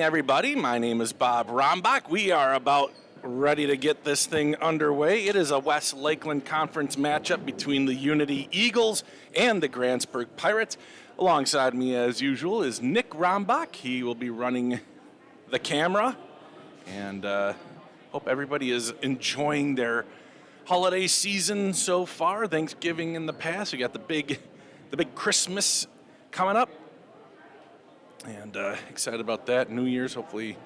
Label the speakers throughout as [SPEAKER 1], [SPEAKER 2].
[SPEAKER 1] Everybody, my name is Bob Rombach. We are about ready to get this thing underway. It is a West Lakeland Conference matchup between the Unity Eagles and the Grantsburg Pirates. Alongside me, as usual, is Nick Rombach. He will be running the camera, and hope everybody is enjoying their holiday season so far. Thanksgiving in the past. We got the big Christmas coming up. And excited about that. New Year's, hopefully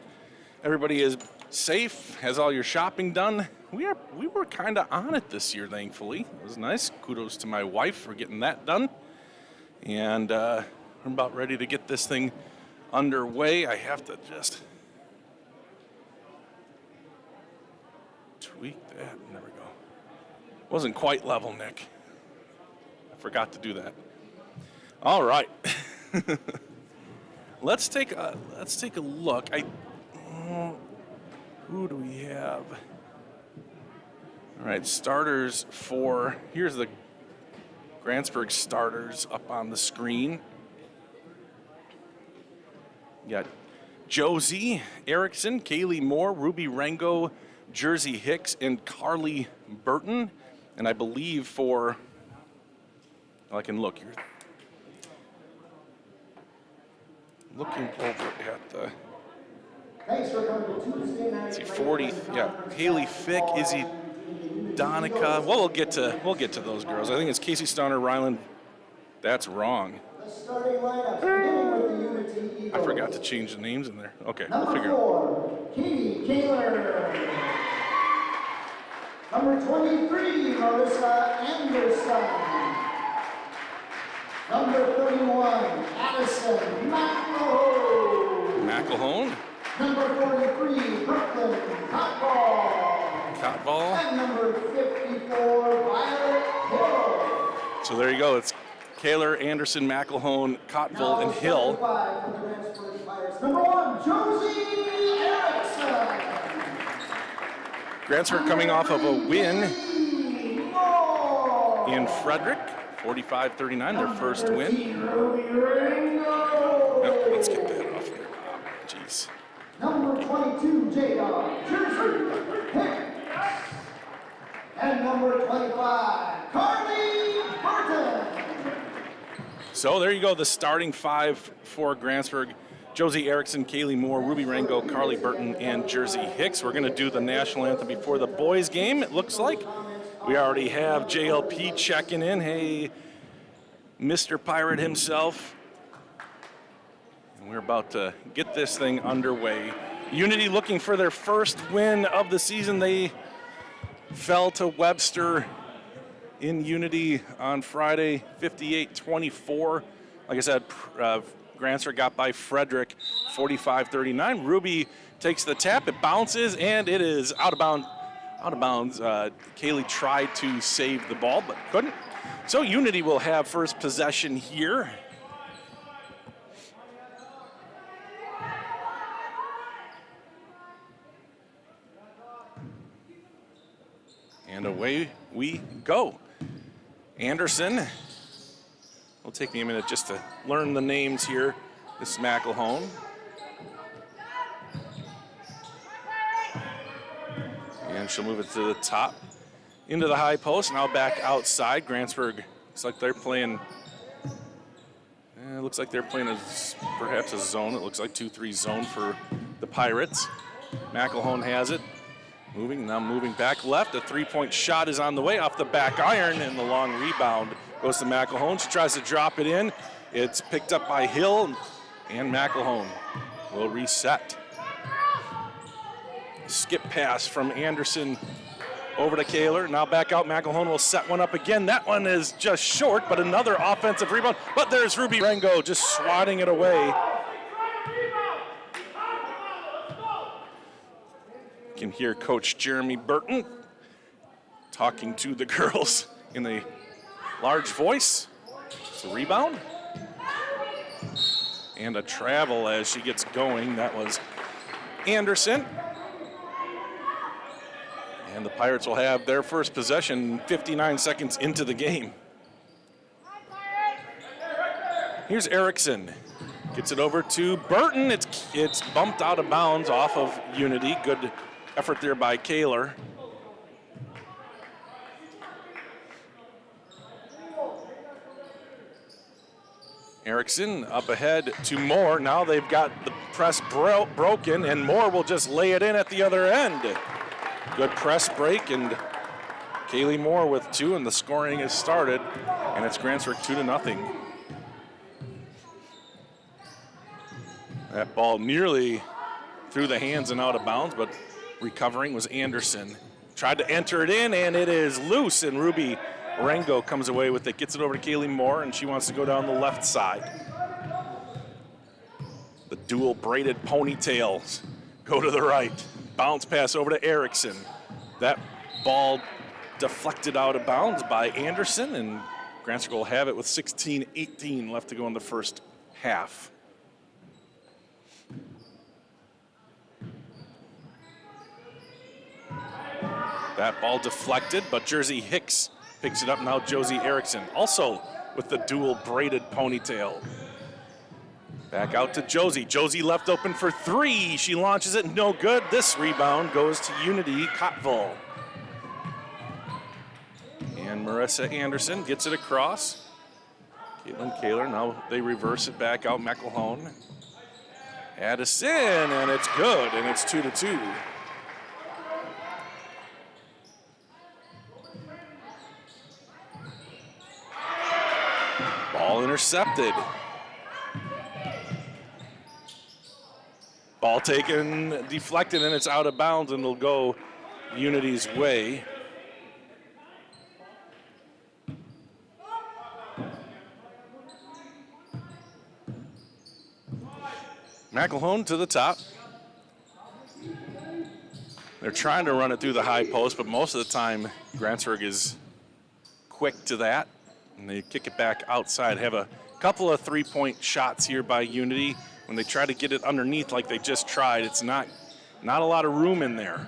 [SPEAKER 1] everybody is safe, has all your shopping done. We were kind of on it this year, thankfully. It was nice. Kudos to my wife for getting that done. And I'm about ready to get this thing underway. I have to just tweak that. There we go. Wasn't quite level, Nick. I forgot to do that. All right. Let's take a look. Who do we have? All right, starters for, here's the Grantsburg starters up on the screen. You got Josie Erickson, Kaylee Moore, Ruby Rango, Jersey Hicks, and Carly Burton. And I believe for, I can look here. Looking over at the, let's see, 40th, yeah, Haley Fick, Izzy Donica. Well, we'll get to those girls. I think it's Casey Stoner, Ryland. That's wrong. I forgot to change the names in there. Okay, we'll figure it out.
[SPEAKER 2] Katie Kaler. Number 23, Marissa Anderson. Number 31, Addison
[SPEAKER 1] McElhone.
[SPEAKER 2] Number 43, Brooklyn
[SPEAKER 1] Cotball.
[SPEAKER 2] And number 54, Violet Hill.
[SPEAKER 1] So there you go. It's Kaler, Anderson, McElhone, Cottville, and Hill.
[SPEAKER 2] Number 1, Josie Erickson.
[SPEAKER 1] Grantsburg coming off of a win in Frederick. 45-39, their first win. Yep, let's get that off there. Jeez.
[SPEAKER 2] Number 22, J.R. Jersey Hicks. And number 25, Carly Burton.
[SPEAKER 1] So there you go, the starting five for Grantsburg. Josie Erickson, Kaylee Moore, Ruby Rango, Carly Burton, and Jersey Hicks. We're going to do the national anthem before the boys' game, it looks like. We already have JLP checking in. Hey, Mr. Pirate himself. And we're about to get this thing underway. Unity looking for their first win of the season. They fell to Webster in Unity on Friday, 58-24. Like I said, Grantsburg got by Frederick, 45-39. Ruby takes the tap, it bounces, and it is out of bounds. Kaylee tried to save the ball, but couldn't. So Unity will have first possession here. And away we go. Anderson. It'll take me a minute just to learn the names here. This is McElhone. And she'll move it to the top, into the high post, now back outside. Grantsburg looks like they're playing, perhaps a zone. It looks like 2-3 zone for the Pirates. McElhone has it, moving back left. A three-point shot is on the way off the back iron, and the long rebound goes to McElhone. She tries to drop it in. It's picked up by Hill, and McElhone will reset. Skip pass from Anderson over to Kaler. Now back out. McElhone will set one up again. That one is just short, but another offensive rebound. But there's Ruby Rango just swatting it away. You can hear Coach Jeremy Burton talking to the girls in a large voice. It's a rebound. And a travel as she gets going. That was Anderson. And the Pirates will have their first possession 59 seconds into the game. Here's Erickson Gets it over to Burton. It's bumped out of bounds off of Unity. Good effort there by Kaler. Erickson up ahead to Moore. Now they've got the press broken, and Moore will just lay it in at the other end. Good press break, and Kaylee Moore with 2, and the scoring has started, and it's Grantsburg 2-0. That ball nearly through the hands and out of bounds, but recovering was Anderson. Tried to enter it in, and it is loose, and Ruby Rango comes away with it, gets it over to Kaylee Moore, and she wants to go down the left side. The dual braided ponytails go to the right. Bounce pass over to Erickson. That ball deflected out of bounds by Anderson, and Grantsburg will have it with 16-18 left to go in the first half. That ball deflected, but Jersey Hicks picks it up. Now Josie Erickson, also with the dual braided ponytail. Back out to Josie. Josie left open for 3. She launches it, no good. This rebound goes to Unity Cotteville. And Marissa Anderson gets it across. Caitlin Kaler, now they reverse it back out. McElhone. Addison, and it's good, and it's 2-2. Ball intercepted. Ball taken, deflected, and it's out of bounds, and it'll go Unity's way. McElhone to the top. They're trying to run it through the high post, but most of the time, Grantsburg is quick to that. And they kick it back outside. Have a couple of three-point shots here by Unity. When they try to get it underneath like they just tried, it's not a lot of room in there.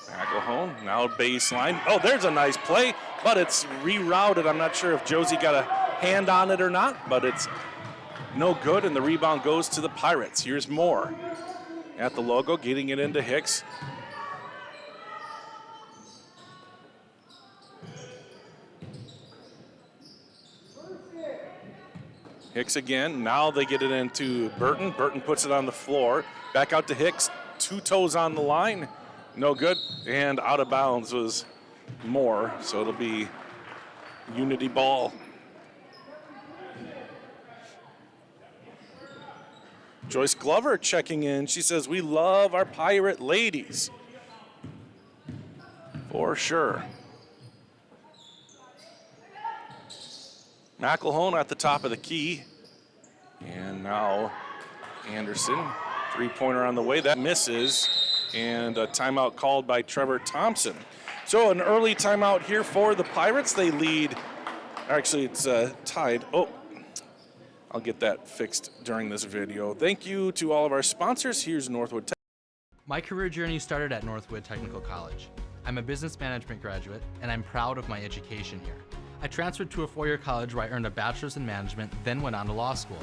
[SPEAKER 1] McElhone, now baseline. Oh, there's a nice play, but it's rerouted. I'm not sure if Josie got a hand on it or not, but it's no good, and the rebound goes to the Pirates. Here's Moore at the logo, getting it into Hicks. Hicks again. Now they get it into Burton. Burton puts it on the floor. Back out to Hicks. 2 toes on the line. No good. And out of bounds was Moore. So it'll be Unity ball. Joyce Glover checking in. She says, we love our Pirate ladies. For sure. McElhone at the top of the key. And now Anderson, 3-pointer on the way. That misses. And a timeout called by Trevor Thompson. So an early timeout here for the Pirates. They lead. Actually, it's tied. Oh, I'll get that fixed during this video. Thank you to all of our sponsors. Here's Northwood Tech.
[SPEAKER 3] My career journey started at Northwood Technical College. I'm a business management graduate, and I'm proud of my education here. I transferred to a 4-year college where I earned a bachelor's in management, then went on to law school.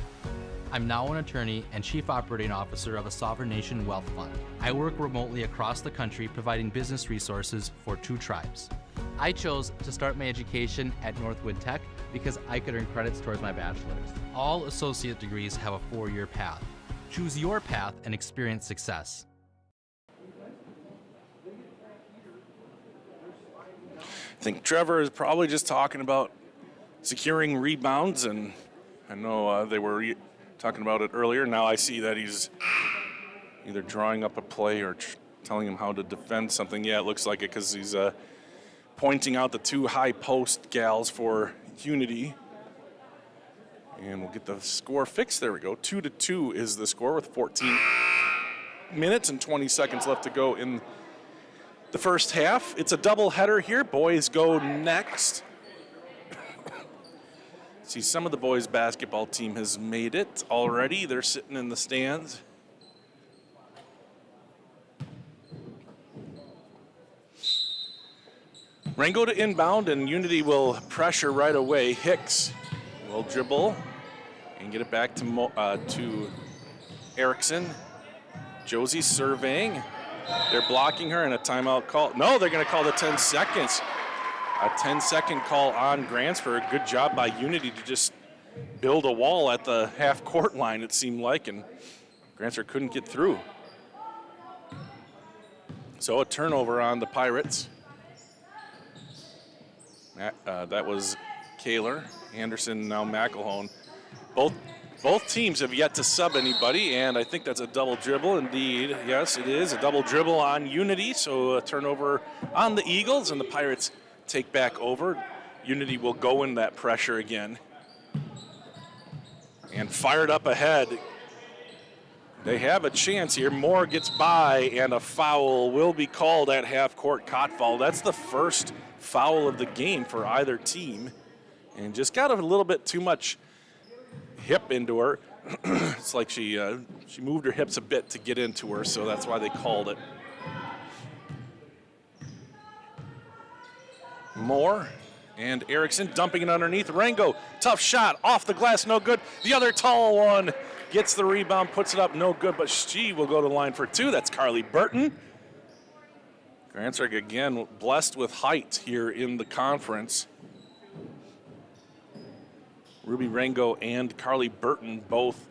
[SPEAKER 3] I'm now an attorney and chief operating officer of a sovereign nation wealth fund. I work remotely across the country providing business resources for 2 tribes. I chose to start my education at Northwood Tech because I could earn credits towards my bachelor's. All associate degrees have a 4-year path. Choose your path and experience success.
[SPEAKER 1] I think Trevor is probably just talking about securing rebounds, and I know they were talking about it earlier. Now I see that he's either drawing up a play or telling him how to defend something. Yeah, it looks like it because he's pointing out the 2 high post gals for Unity. And we'll get the score fixed. There we go. 2-2 is the score with 14 minutes and 20 seconds left to go in the first half. It's a double header here. Boys go next. See, some of the boys basketball team has made it already. They're sitting in the stands. Rango to inbound, and Unity will pressure right away. Hicks Will dribble and get it back to Erickson. Josie's surveying. They're blocking her and a timeout call. No, they're going to call the 10 seconds. A 10-second call on Grantsburg. Good job by Unity to just build a wall at the half-court line, it seemed like, and Grantsburg couldn't get through. So a turnover on the Pirates. That was Kaler, Anderson, now McElhone. Both teams have yet to sub anybody, and I think that's a double dribble. Indeed, yes, it is a double dribble on Unity, so a turnover on the Eagles, and the Pirates take back over. Unity will go in that pressure again. And fired up ahead. They have a chance here. Moore gets by, and a foul will be called at half-court. Caught foul. That's the first foul of the game for either team. And just got a little bit too much hip into her. It's like she moved her hips a bit to get into her, so that's why they called it. Moore and Erickson dumping it underneath. Rango, tough shot, off the glass, no good. The other tall one gets the rebound, puts it up, no good, but she will go to the line for two. That's Carly Burton. Grantsburg again blessed with height here in the conference. Ruby Rango and Carly Burton both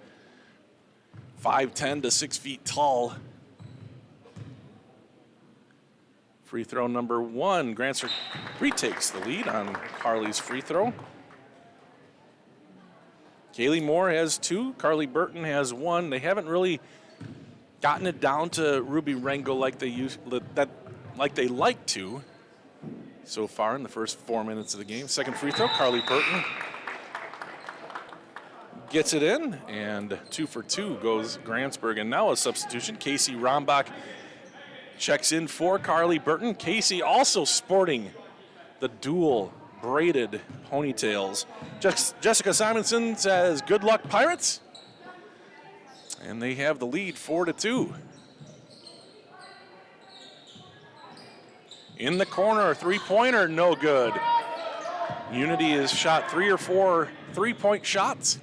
[SPEAKER 1] 5'10" to 6 feet tall. Free throw number one. Grantsburg retakes the lead on Carly's free throw. Kaylee Moore has two. Carly Burton has one. They haven't really gotten it down to Ruby Rango like they like to so far in the first 4 minutes of the game. Second free throw, Carly Burton gets it in, and 2 for 2 goes Grantsburg. And now a substitution. Casey Rombach checks in for Carly Burton. Casey also sporting the dual braided ponytails. Jessica Simonson says, good luck, Pirates. And they have the lead 4-2. In the corner, three-pointer, no good. Unity has shot 3 or 4 three-point shots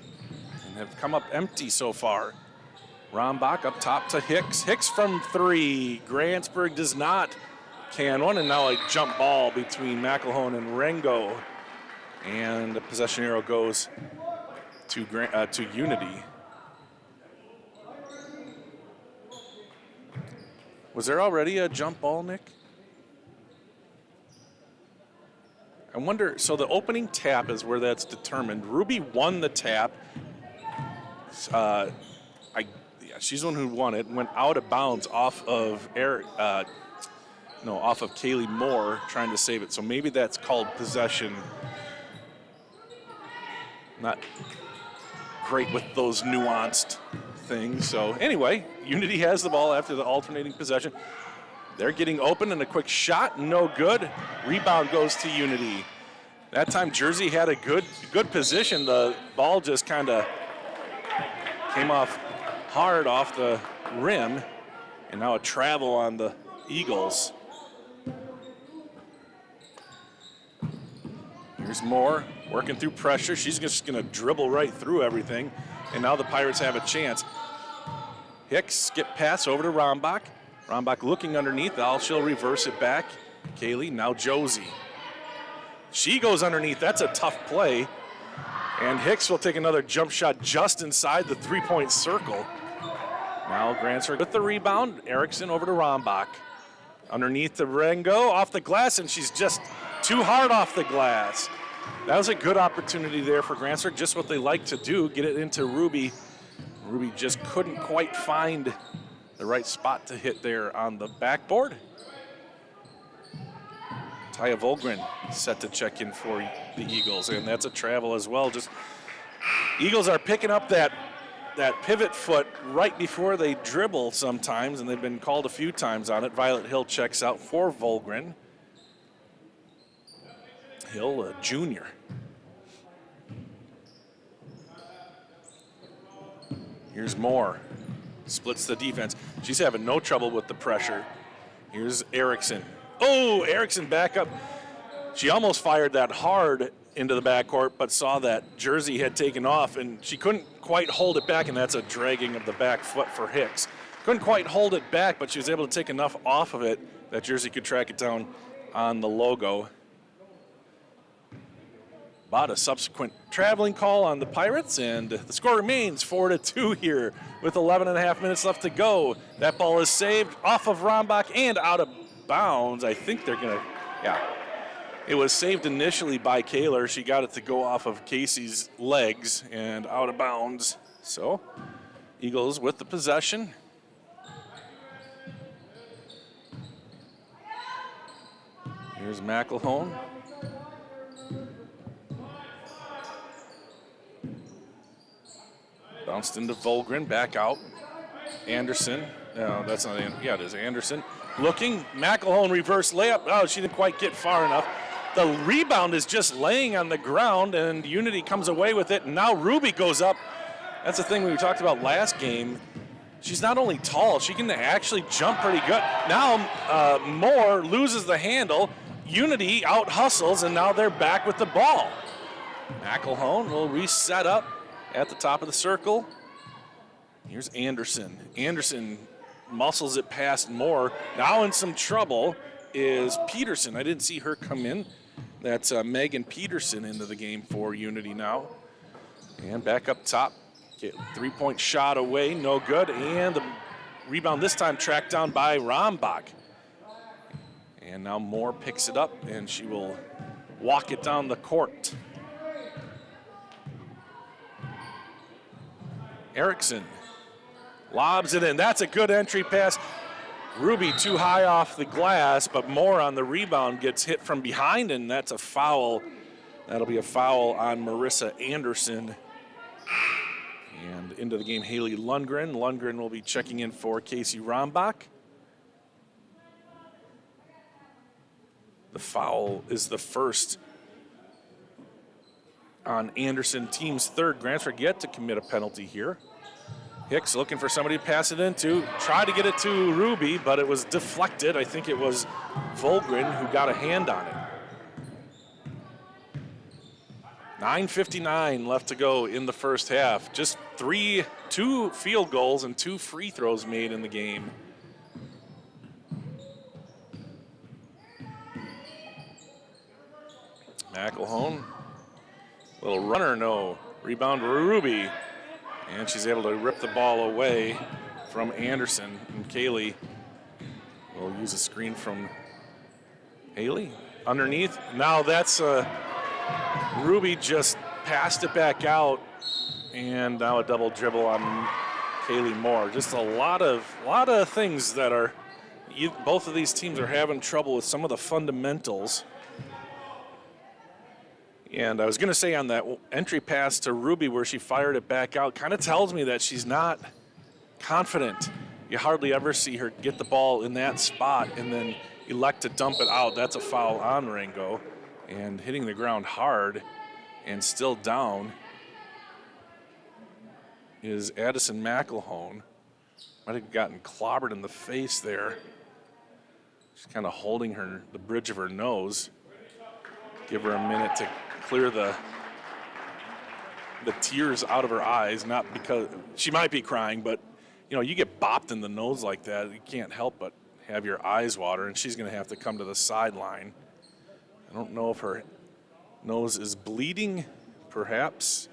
[SPEAKER 1] and have come up empty so far. Rombach up top to Hicks. Hicks from 3. Grantsburg does not can one, and now a jump ball between McElhone and Rango. And the possession arrow goes to Unity. Was there already a jump ball, Nick? I wonder, so the opening tap is where that's determined. Ruby won the tap. She's the one who won it. Went out of bounds off of off of Kaylee Moore trying to save it. So maybe that's called possession. Not great with those nuanced things. So anyway, Unity has the ball after the alternating possession. They're getting open and a quick shot, no good. Rebound goes to Unity. That time Jersey had a good position. The ball just kind of came off hard off the rim, and now a travel on the Eagles. Here's Moore working through pressure. She's just going to dribble right through everything, and now the Pirates have a chance. Hicks skip pass over to Rombach. Rombach looking underneath. She'll reverse it back. Kaylee, now Josie. She goes underneath. That's a tough play. And Hicks will take another jump shot just inside the three-point circle. Now Grantsburg with the rebound. Erickson over to Rombach. Underneath the Rango, off the glass, and she's just too hard off the glass. That was a good opportunity there for Grantsburg, just what they like to do, get it into Ruby. Ruby just couldn't quite find the right spot to hit there on the backboard. Taya Volgren set to check in for the Eagles, and that's a travel as well. Just Eagles are picking up that pivot foot right before they dribble sometimes, and they've been called a few times on it. Violet Hill checks out for Volgren. Hill, a junior. Here's Moore. Splits the defense. She's having no trouble with the pressure. Here's Erickson. Oh, Erickson back up. She almost fired that hard into the backcourt, but saw that Jersey had taken off, and she couldn't quite hold it back, and that's a dragging of the back foot for Hicks. Couldn't quite hold it back, but she was able to take enough off of it that Jersey could track it down on the logo. About a subsequent traveling call on the Pirates, and the score remains 4-2 here with 11 and a half minutes left to go. That ball is saved off of Rombach and out of bounds. I think they're going to, yeah. It was saved initially by Kaler. She got it to go off of Casey's legs and out of bounds. So, Eagles with the possession. Here's McElhone. Bounced into Volgren, back out. Anderson. No, that's not Anderson. Yeah, it is Anderson. Looking, McElhone reverse layup. Oh, she didn't quite get far enough. The rebound is just laying on the ground, and Unity comes away with it. And now Ruby goes up. That's the thing we talked about last game. She's not only tall, she can actually jump pretty good. Now Moore loses the handle. Unity out hustles, and now they're back with the ball. McElhone will reset up at the top of the circle. Here's Anderson. Anderson muscles it past Moore. Now in some trouble is Peterson. I didn't see her come in. That's Megan Peterson into the game for Unity now. And back up top. Get 3-point shot away, no good. And the rebound this time tracked down by Rombach. And now Moore picks it up, and she will walk it down the court. Erickson lobs it in. That's a good entry pass. Ruby too high off the glass, but Moore on the rebound gets hit from behind, and that's a foul. That'll be a foul on Marissa Anderson. And into the game, Haley Lundgren. Lundgren will be checking in for Casey Rombach. The foul is the first on Anderson, team's third. Grantsburg yet to commit a penalty here. Hicks looking for somebody to pass it into. Tried to get it to Ruby, but it was deflected. I think it was Volgren who got a hand on it. 9:59 left to go in the first half. Just two field goals and 2 free throws made in the game. McElhone, little runner, no. Rebound Ruby. And she's able to rip the ball away from Anderson. And Kaylee will use a screen from Haley. Underneath. Now that's Ruby just passed it back out. And now a double dribble on Kaylee Moore. Just a lot of things that are, both of these teams are having trouble with some of the fundamentals. And I was going to say on that entry pass to Ruby where she fired it back out, kind of tells me that she's not confident. You hardly ever see her get the ball in that spot and then elect to dump it out. That's a foul on Rango. And hitting the ground hard and still down is Addison McElhone. Might have gotten clobbered in the face there. She's kind of holding the bridge of her nose. Give her a minute to clear the tears out of her eyes, not because she might be crying, but you get bopped in the nose like that, you can't help but have your eyes water, and she's going to have to come to the sideline. I don't know if her nose is bleeding. Perhaps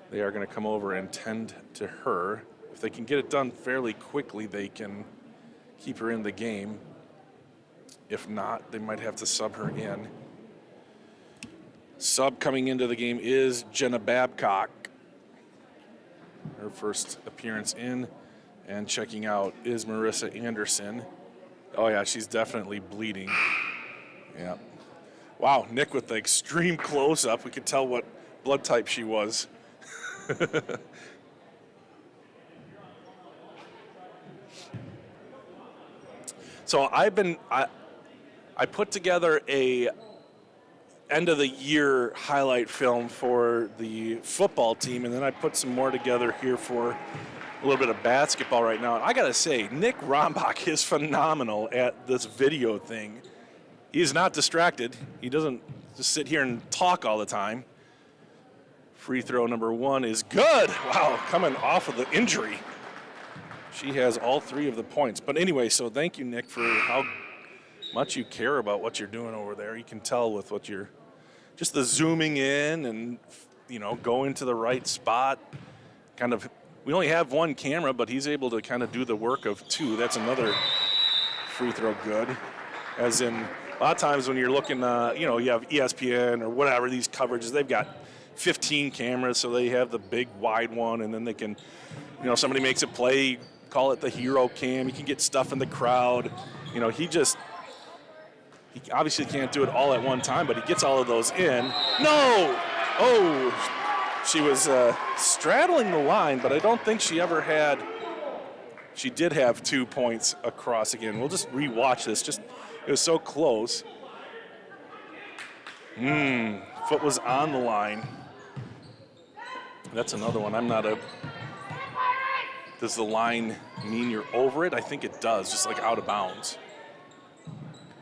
[SPEAKER 1] they are going to come over and tend to her. If they can get it done fairly quickly, they can keep her in the game. If not, they might have to sub her in. Sub coming into the game is Jenna Babcock. Her first appearance in, and checking out is Marissa Anderson. Oh yeah, she's definitely bleeding. Yeah. Wow, Nick with the extreme close-up. We could tell what blood type she was. So I put together a end of the year highlight film for the football team, and then I put some more together here for a little bit of basketball right now. And I gotta say, Nick Rombach is phenomenal at this video thing. He is not distracted. He doesn't just sit here and talk all the time. Free throw number 1 is good. Wow, coming off of the injury. She has all 3 of the points. But anyway, so thank you, Nick, for how much you care about what you're doing over there. You can tell with what you're, just the zooming in and, going to the right spot. Kind of, we only have 1 camera, but he's able to kind of do the work of 2. That's another free throw good. As in, a lot of times when you're looking, you have ESPN or whatever, these coverages, they've got 15 cameras, so they have the big wide one, and then they can, somebody makes a play, call it the hero cam. You can get stuff in the crowd. He obviously can't do it all at one time, but he gets all of those in. No! Oh, she was straddling the line, but I don't think she ever had. She did have 2 points across again. We'll just rewatch this. It was so close. Foot was on the line. That's another one. Does the line mean you're over it? I think it does, just like out of bounds.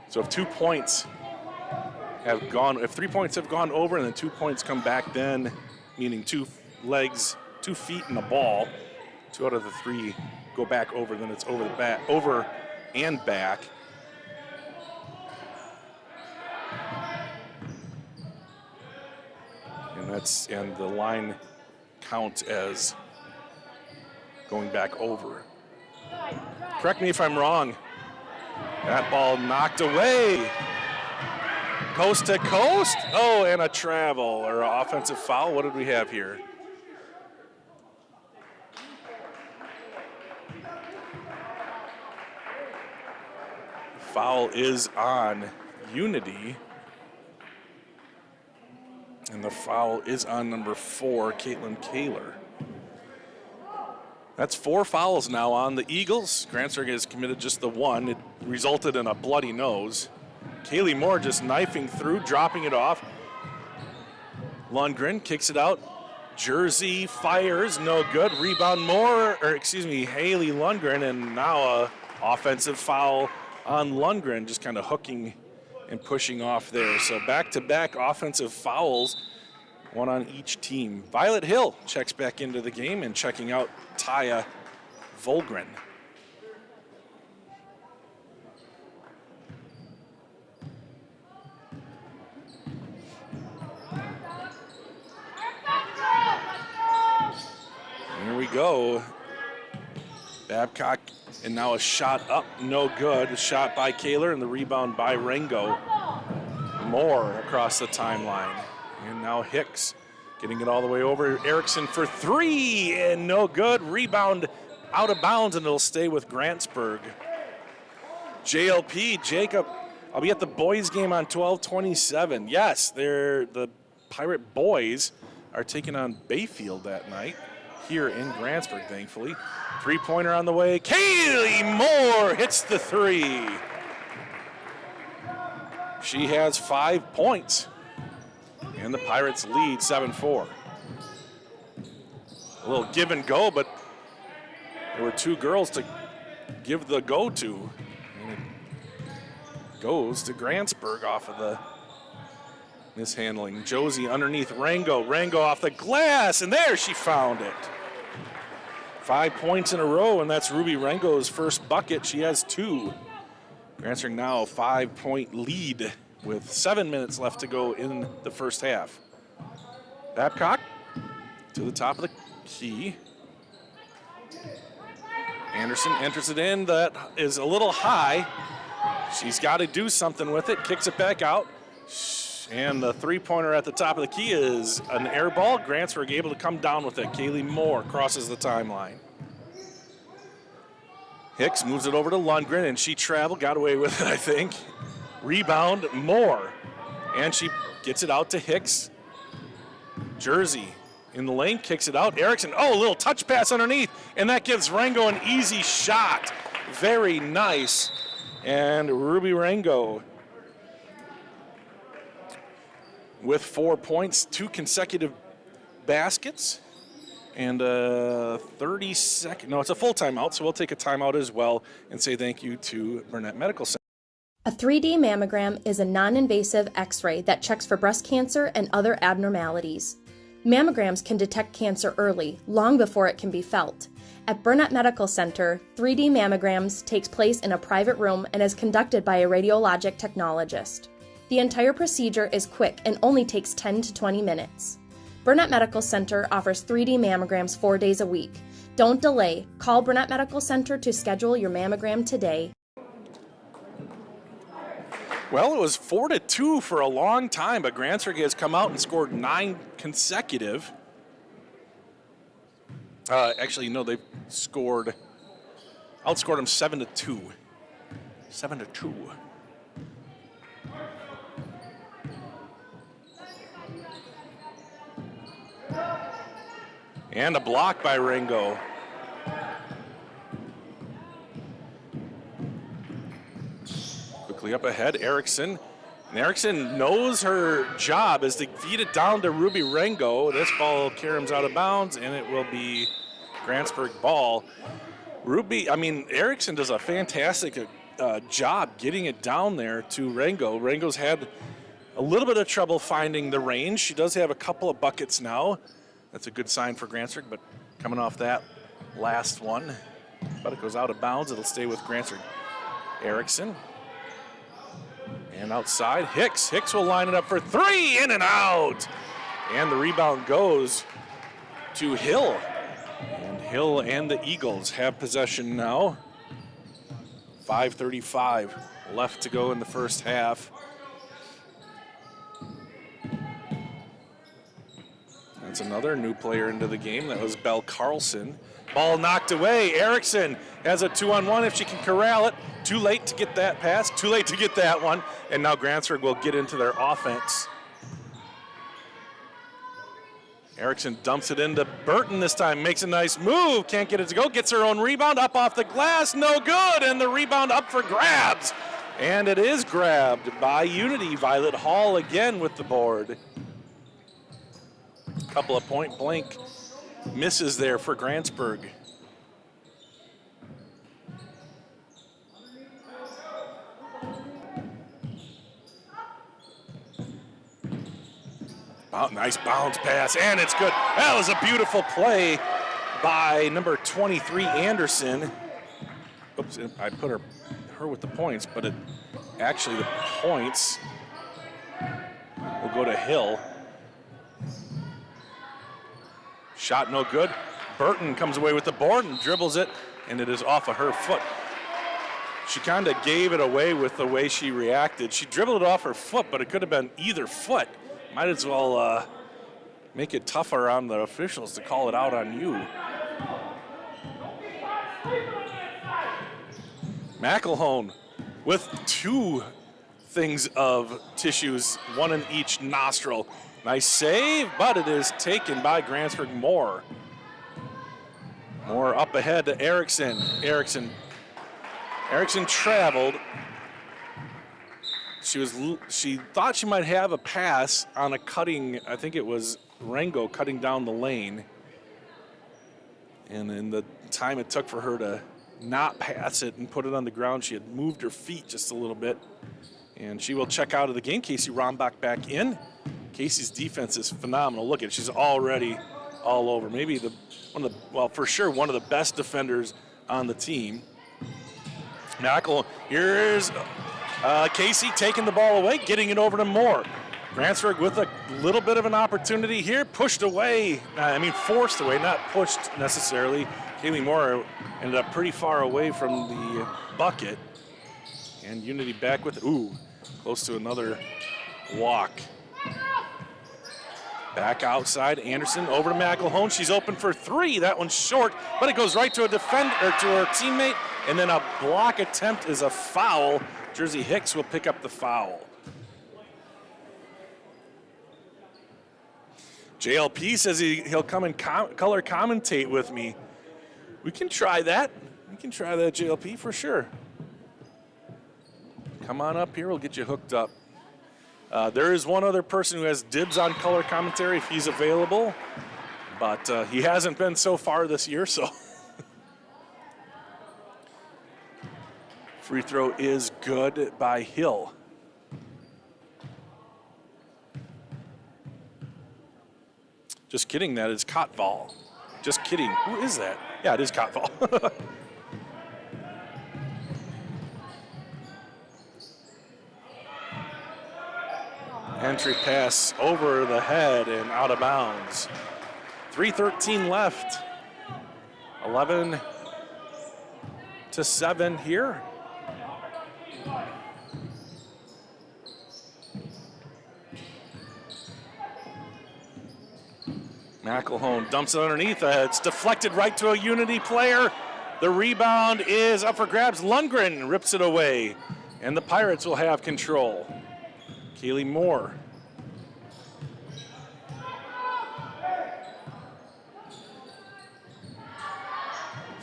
[SPEAKER 1] So if 2 points have gone, if 3 points have gone over and then 2 points come back, then meaning 2 legs, 2 feet and a ball, 2 out of the 3 go back over, then it's over the back, over and back. And the line counts as going back over. Correct me if I'm wrong. That ball knocked away. Coast to coast. Oh, and a travel or an offensive foul. What did we have here? Foul is on Unity. And the foul is on number 4, Caitlin Kaler. That's 4 fouls now on the Eagles. Grantsburg has committed just the 1. It resulted in a bloody nose. Kaylee Moore just knifing through, dropping it off. Lundgren kicks it out. Jersey fires, no good. Rebound Haley Lundgren, and now a offensive foul on Lundgren, just kind of hooking and pushing off there. So back-to-back offensive fouls, 1 on each team. Violet Hill checks back into the game and checking out Taya Volgren. Here we go. Babcock, and now a shot up, no good. A shot by Kaler and the rebound by Rango. Moore across the timeline. And now Hicks getting it all the way over. Erickson for 3 and no good. Rebound out of bounds, and it'll stay with Grantsburg. JLP, Jacob, I'll be at the boys game on 12/27. Yes, the Pirate boys are taking on Bayfield that night here in Grantsburg, thankfully. 3-pointer on the way. Kaylee Moore hits the 3. She has 5 points. And the Pirates lead 7-4. A little give and go, but there were 2 girls to give the go to. And it goes to Grantsburg off of the mishandling. Josie underneath Rango. Rango off the glass, and there she found it. 5 points in a row, and that's Ruby Rango's first bucket. She has 2. Grantsburg now a 5-point lead with 7 minutes left to go in the first half. Babcock to the top of the key. Anderson enters it in. That is a little high. She's got to do something with it. Kicks it back out. And the 3-pointer at the top of the key is an air ball. Grantsburg able to come down with it. Kaylee Moore crosses the timeline. Hicks moves it over to Lundgren, and she traveled, got away with it, I think. Rebound, Moore. And she gets it out to Hicks. Jersey in the lane, kicks it out. Erickson, a little touch pass underneath, and that gives Rango an easy shot. Very nice. And Ruby Rango with 4 points, 2 consecutive baskets, and 30-second, no, it's a full timeout, so we'll take a timeout as well and say thank you to Burnett Medical Center.
[SPEAKER 4] A 3D mammogram is a non-invasive X-ray that checks for breast cancer and other abnormalities. Mammograms can detect cancer early, long before it can be felt. At Burnett Medical Center, 3D mammograms takes place in a private room and is conducted by a radiologic technologist. The entire procedure is quick and only takes 10 to 20 minutes. Burnett Medical Center offers 3D mammograms 4 days a week. Don't delay. Call Burnett Medical Center to schedule your mammogram today.
[SPEAKER 1] Well, it was 4-2 for a long time, but Grantsburg has come out and scored 9 consecutive. Actually, no, they've outscored them 7-2. 7-2. And a block by Ringo. Quickly up ahead, Erickson. And Erickson knows her job is to feed it down to Ruby Rengo. This ball caroms out of bounds, and it will be Grantsburg ball. Erickson does a fantastic job getting it down there to Rengo. Rengo's had a little bit of trouble finding the range. She does have a couple of buckets now. That's a good sign for Grantsburg, but coming off that last one, but it goes out of bounds. It'll stay with Grantsburg. Erickson. And outside, Hicks. Hicks will line it up for 3, in and out. And the rebound goes to Hill. And Hill and the Eagles have possession now. 5:35 left to go in the first half. That's another new player into the game. That was Belle Carlson. Ball knocked away. Erickson has a 2-on-1 if she can corral it. Too late to get that pass. Too late to get that one. And now Grantsburg will get into their offense. Erickson dumps it into Burton this time. Makes a nice move. Can't get it to go. Gets her own rebound. Up off the glass. No good. And the rebound up for grabs. And it is grabbed by Unity. Violet Hall again with the board. Couple of point blank misses there for Grantsburg. Oh, nice bounce pass, and it's good. That was a beautiful play by number 23, Anderson. Oops, I put her with the points, but actually the points will go to Hill. Shot no good. Burton comes away with the board and dribbles it, and it is off of her foot. She kind of gave it away with the way she reacted. She dribbled it off her foot, but it could have been either foot. Might as well make it tougher on the officials to call it out on you. McElhone with 2 things of tissues, 1 in each nostril. Nice save, but it is taken by Grantsburg Moore. Moore up ahead to Erickson. Erickson traveled. She thought she might have a pass on a cutting, I think it was Rengo cutting down the lane. And in the time it took for her to not pass it and put it on the ground, she had moved her feet just a little bit. And she will check out of the game. Casey Rombach back in. Casey's defense is phenomenal. Look at it, she's already all over. Maybe for sure one of the best defenders on the team. Here's Casey taking the ball away, getting it over to Moore. Grantsburg with a little bit of an opportunity here, forced away, not pushed necessarily. Kaylee Moore ended up pretty far away from the bucket. And Unity back with, close to another walk. Back outside, Anderson over to McElhone. She's open for 3. That one's short, but it goes right to a defender, or to her teammate, and then a block attempt is a foul. Jersey Hicks will pick up the foul. JLP says he'll come and color commentate with me. We can try that. We can try that, JLP, for sure. Come on up here, we'll get you hooked up. There is one other person who has dibs on color commentary if he's available, but he hasn't been so far this year, so. Free throw is good by Hill. Just kidding, that is Kottval. Just kidding. Who is that? Yeah, it is Kottval. Entry pass over the head and out of bounds. 3:13 left. 11-7 here. McElhone dumps it underneath. It's deflected right to a Unity player. The rebound is up for grabs. Lundgren rips it away, and the Pirates will have control. Kaylee Moore.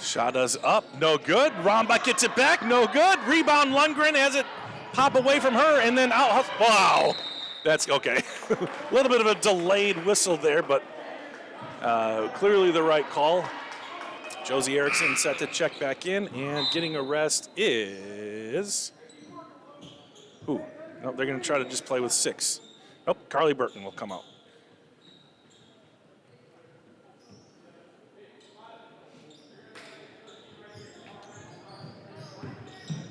[SPEAKER 1] Shot is up, no good. Rombach gets it back, no good. Rebound, Lundgren has it pop away from her, and then out. Wow, that's okay. A little bit of a delayed whistle there, but clearly the right call. Josie Erickson set to check back in, and getting a rest is who? No, they're going to try to just play with 6. Nope, Carly Burton will come out.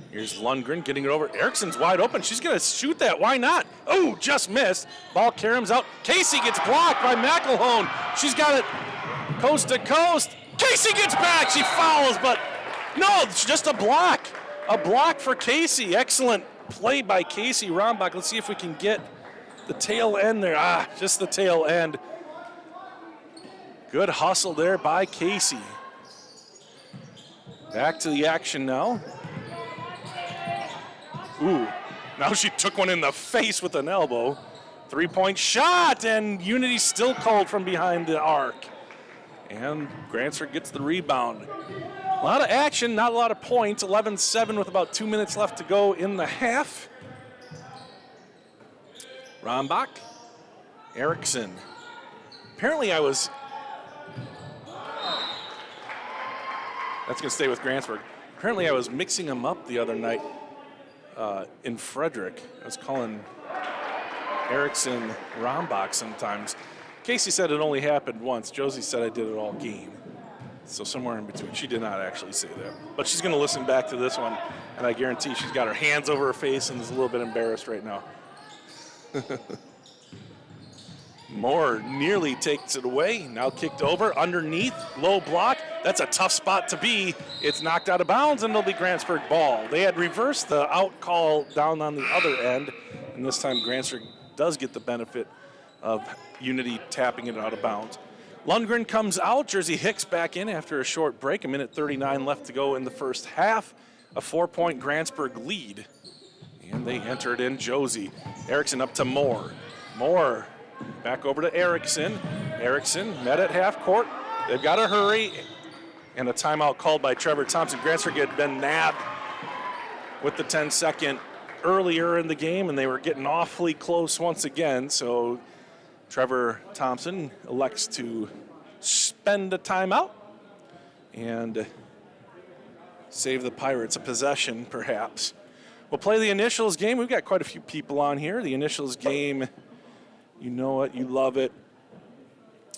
[SPEAKER 1] Here's Lundgren getting it over. Erickson's wide open. She's going to shoot that. Why not? Oh, just missed. Ball caroms out. Casey gets blocked by McElhone. She's got it coast to coast. Casey gets back. She fouls, but no, it's just a block. A block for Casey. Excellent play by Casey Rombach. Let's see if we can get the tail end there. Just the tail end. Good hustle there by Casey. Back to the action now. Ooh, now she took one in the face with an elbow. 3-point shot, and Unity still called from behind the arc. And Grantsburg gets the rebound. A lot of action, not a lot of points. 11-7 with about 2 minutes left to go in the half. Rombach, Erickson. Apparently that's going to stay with Grantsburg. Apparently I was mixing them up the other night. In Frederick, I was calling Erickson Rombach sometimes. Casey said it only happened once. Josie said I did it all game. So somewhere in between. She did not actually say that. But she's going to listen back to this one, and I guarantee she's got her hands over her face and is a little bit embarrassed right now. Moore nearly takes it away. Now kicked over, underneath, low block. That's a tough spot to be. It's knocked out of bounds, and it'll be Grantsburg ball. They had reversed the out call down on the other end, and this time Grantsburg does get the benefit of Unity tapping it out of bounds. Lundgren comes out. Jersey Hicks back in after a short break. 1:39 left to go in the first half. A 4-point Grantsburg lead. And they entered in Josie. Erickson up to Moore. Moore back over to Erickson. Erickson met at half court. They've got to hurry. And a timeout called by Trevor Thompson. Grantsburg had been nabbed with the 10-second earlier in the game, and they were getting awfully close once again. So Trevor Thompson elects to spend a timeout and save the Pirates a possession, perhaps. We'll play the initials game. We've got quite a few people on here. The initials game, you know it, you love it.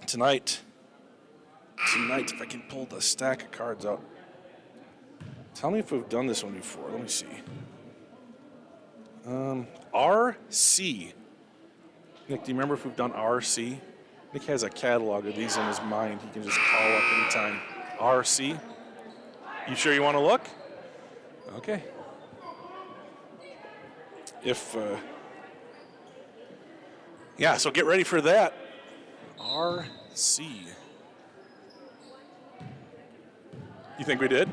[SPEAKER 1] Tonight, if I can pull the stack of cards out. Tell me if we've done this one before. Let me see. RC. Nick, do you remember if we've done RC? Nick has a catalog of these in his mind. He can just call up anytime. RC. You sure you want to look? Okay. So get ready for that. RC. You think we did?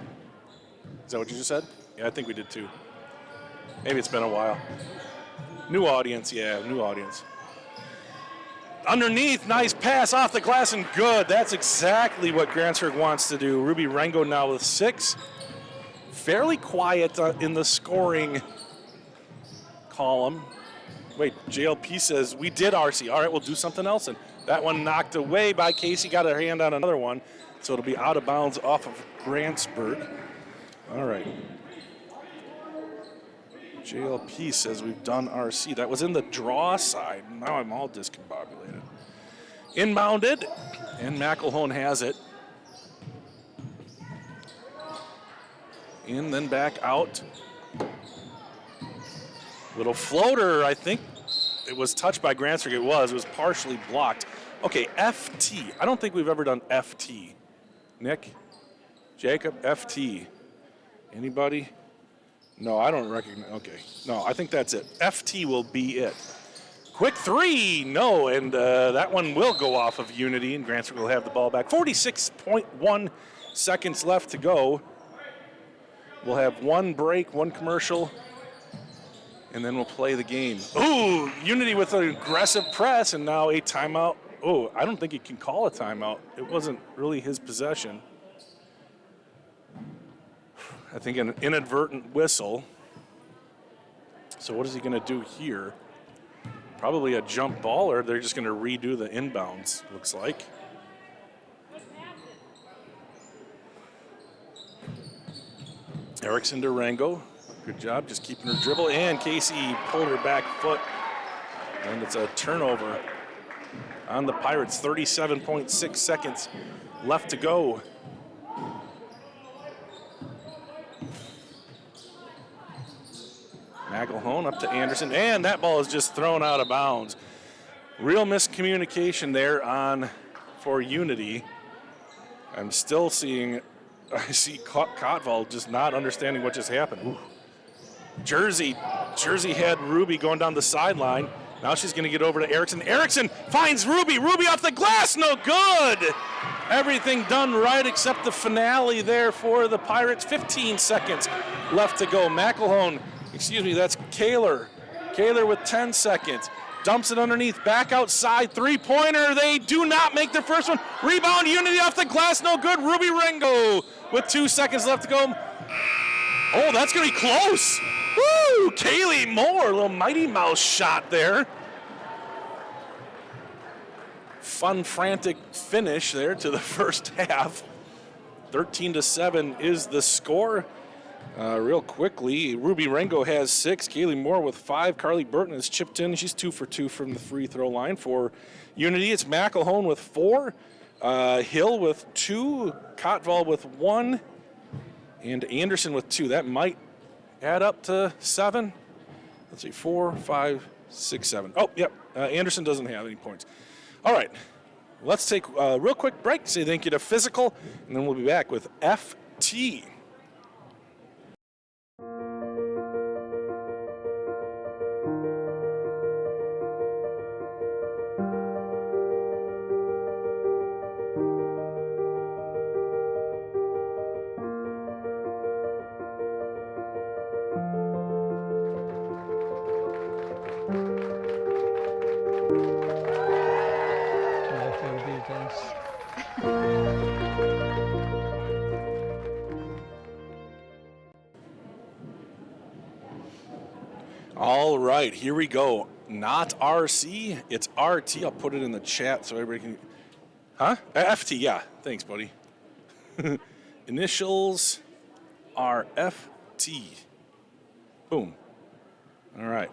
[SPEAKER 1] Is that what you just said? Yeah, I think we did too. Maybe it's been a while. New audience, new audience. Underneath, nice pass off the glass and good. That's exactly what Grantsburg wants to do. Ruby Rengo now with 6. Fairly quiet in the scoring column. Wait, JLP says we did RC. All right, we'll do something else. And that one knocked away by Casey. Got her hand on another one. So it'll be out of bounds off of Grantsburg. All right. JLP says we've done RC. That was in the draw side. Now I'm all discombobulated. Inbounded, and McElhone has it. In, then back out. Little floater, I think it was touched by Grantsburg. It was partially blocked. Okay, FT. I don't think we've ever done FT. Nick? Jacob? FT. Anybody? No, I don't recognize. Okay. No, I think that's it. FT will be it. Quick three. No, and that one will go off of Unity, and Grantsburg will have the ball back. 46.1 seconds left to go. We'll have one break, one commercial, and then we'll play the game. Ooh, Unity with an aggressive press, and now a timeout. Oh, I don't think he can call a timeout. It wasn't really his possession. I think an inadvertent whistle. So what is he going to do here? Probably a jump ball, or they're just going to redo the inbounds, looks like. Erickson to Rango. Good job just keeping her dribble. And Casey pulled her back foot. And it's a turnover on the Pirates. 37.6 seconds left to go. McElhone up to Anderson. And that ball is just thrown out of bounds. Real miscommunication there for Unity. I'm still seeing... I see Cotval just not understanding what just happened. Ooh. Jersey had Ruby going down the sideline. Now she's going to get over to Erickson. Erickson finds Ruby. Ruby off the glass, no good. Everything done right except the finale there for the Pirates. 15 seconds left to go. McElhone, that's Kaler. Kaler with 10 seconds. Dumps it underneath, back outside, three-pointer. They do not make their first one. Rebound, Unity off the glass, no good. Ruby Rango with 2 seconds left to go. Oh, that's going to be close. Woo! Kaylee Moore, a little Mighty Mouse shot there. Fun, frantic finish there to the first half. 13-7 is the score. Real quickly, Ruby Rango has 6. Kaylee Moore with 5. Carly Burton has chipped in. She's 2 for 2 from the free throw line for Unity. It's McElhone with 4. Hill with 2. Cotval with 1. And Anderson with 2. That might add up to 7. Let's see, 4, 5, 6, 7. Oh, yep. Anderson doesn't have any points. All right. Let's take a real quick break. Say thank you to Physical, and then we'll be back with FT. All right, here we go. Not RC, it's RT. I'll put it in the chat so everybody can... Huh? FT, yeah. Thanks, buddy. Initials are FT. Boom. All right.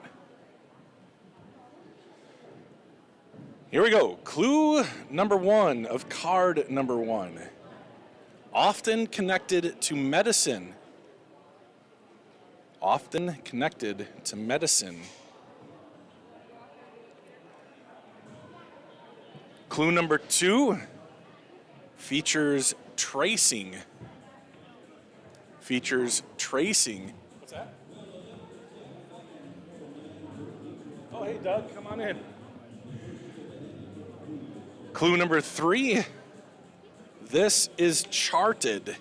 [SPEAKER 1] Here we go. Clue number 1 of card number 1. Often connected to medicine. Often connected to medicine. Clue number 2 features tracing. Features tracing. What's that? Oh, hey, Doug, come on in. Clue number 3, this is charted.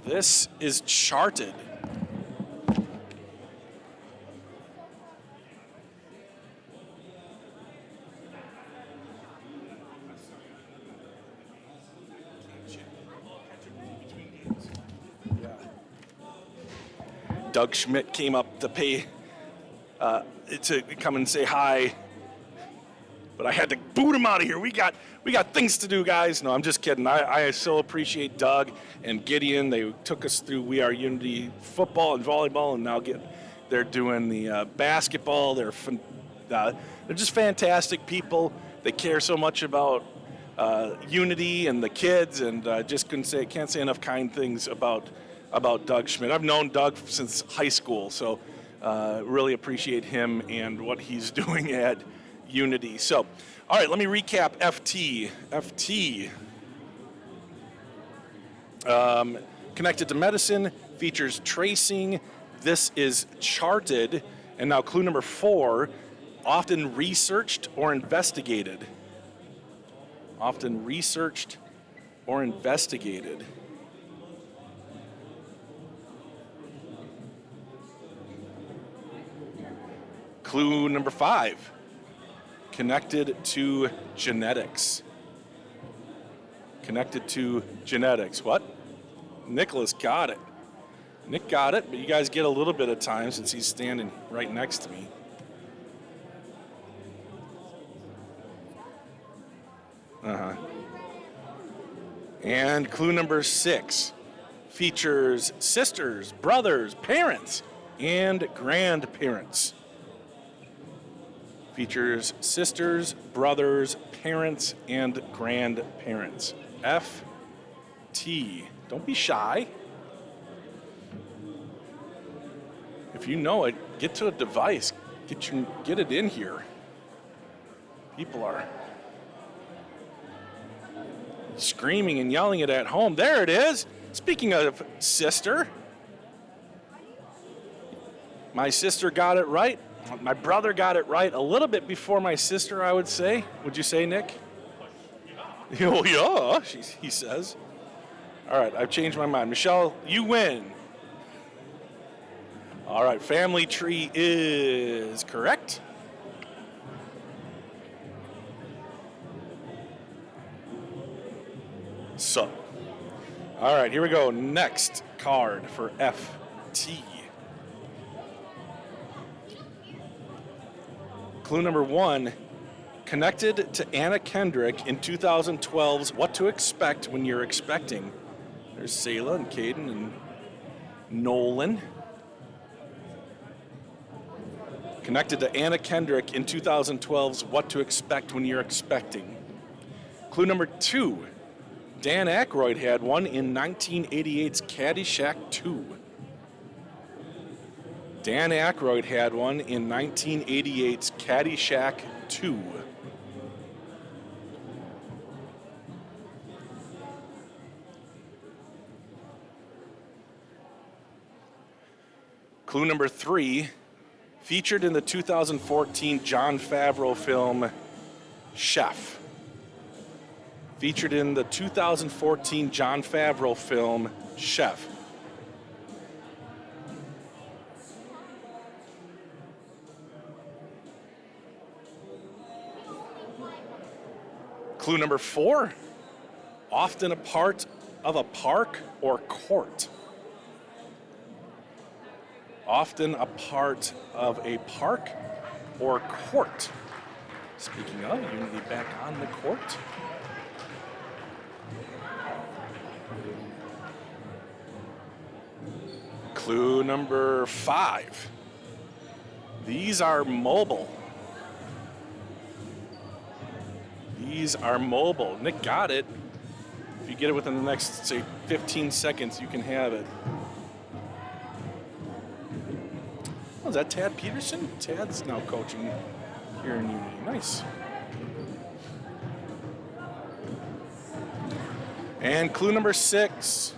[SPEAKER 1] This is charted. Doug Schmidt came up to to come and say hi, but I had to boot him out of here. We got things to do, guys. No, I'm just kidding. I still appreciate Doug and Gideon. They took us through We Are Unity football and volleyball, and now They're doing the basketball. They're just fantastic people. They care so much about unity and the kids, and can't say enough kind things about Doug Schmidt. I've known Doug since high school, so really appreciate him and what he's doing at Unity. So, all right, let me recap FT. Connected to medicine, features tracing. This is charted. And now clue number 4, often researched or investigated. Often researched or investigated. Clue number 5, connected to genetics. Connected to genetics. What? Nicholas got it. Nick got it, but you guys get a little bit of time since he's standing right next to me. And clue number 6 features sisters, brothers, parents, and grandparents. Features sisters, brothers, parents, and grandparents. FT. Don't be shy. If you know it, get to a device. Get it in here. People are screaming and yelling it at home. There it is. Speaking of sister, my sister got it right. My brother got it right a little bit before my sister, I would say. Would you say, Nick? Oh, yeah, he says. All right, I've changed my mind. Michelle, you win. All right, family tree is correct. So, all right, here we go. Next card for FT. Clue number 1, connected to Anna Kendrick in 2012's What to Expect When You're Expecting. There's Selah and Caden and Nolan. Connected to Anna Kendrick in 2012's What to Expect When You're Expecting. Clue number 2, Dan Aykroyd had one in 1988's Caddyshack 2. Dan Aykroyd had one in 1988's Caddyshack 2. Clue number 3, featured in the 2014 Jon Favreau film Chef. Featured in the 2014 Jon Favreau film Chef. Clue number 4, often a part of a park or court. Often a part of a park or court. Speaking of, Unity back on the court. Clue number 5. These are mobile. These are mobile. Nick got it. If you get it within the next, say, 15 seconds, you can have it. Oh, is that Tad Peterson? Tad's now coaching here in Unity. Nice. And clue number 6.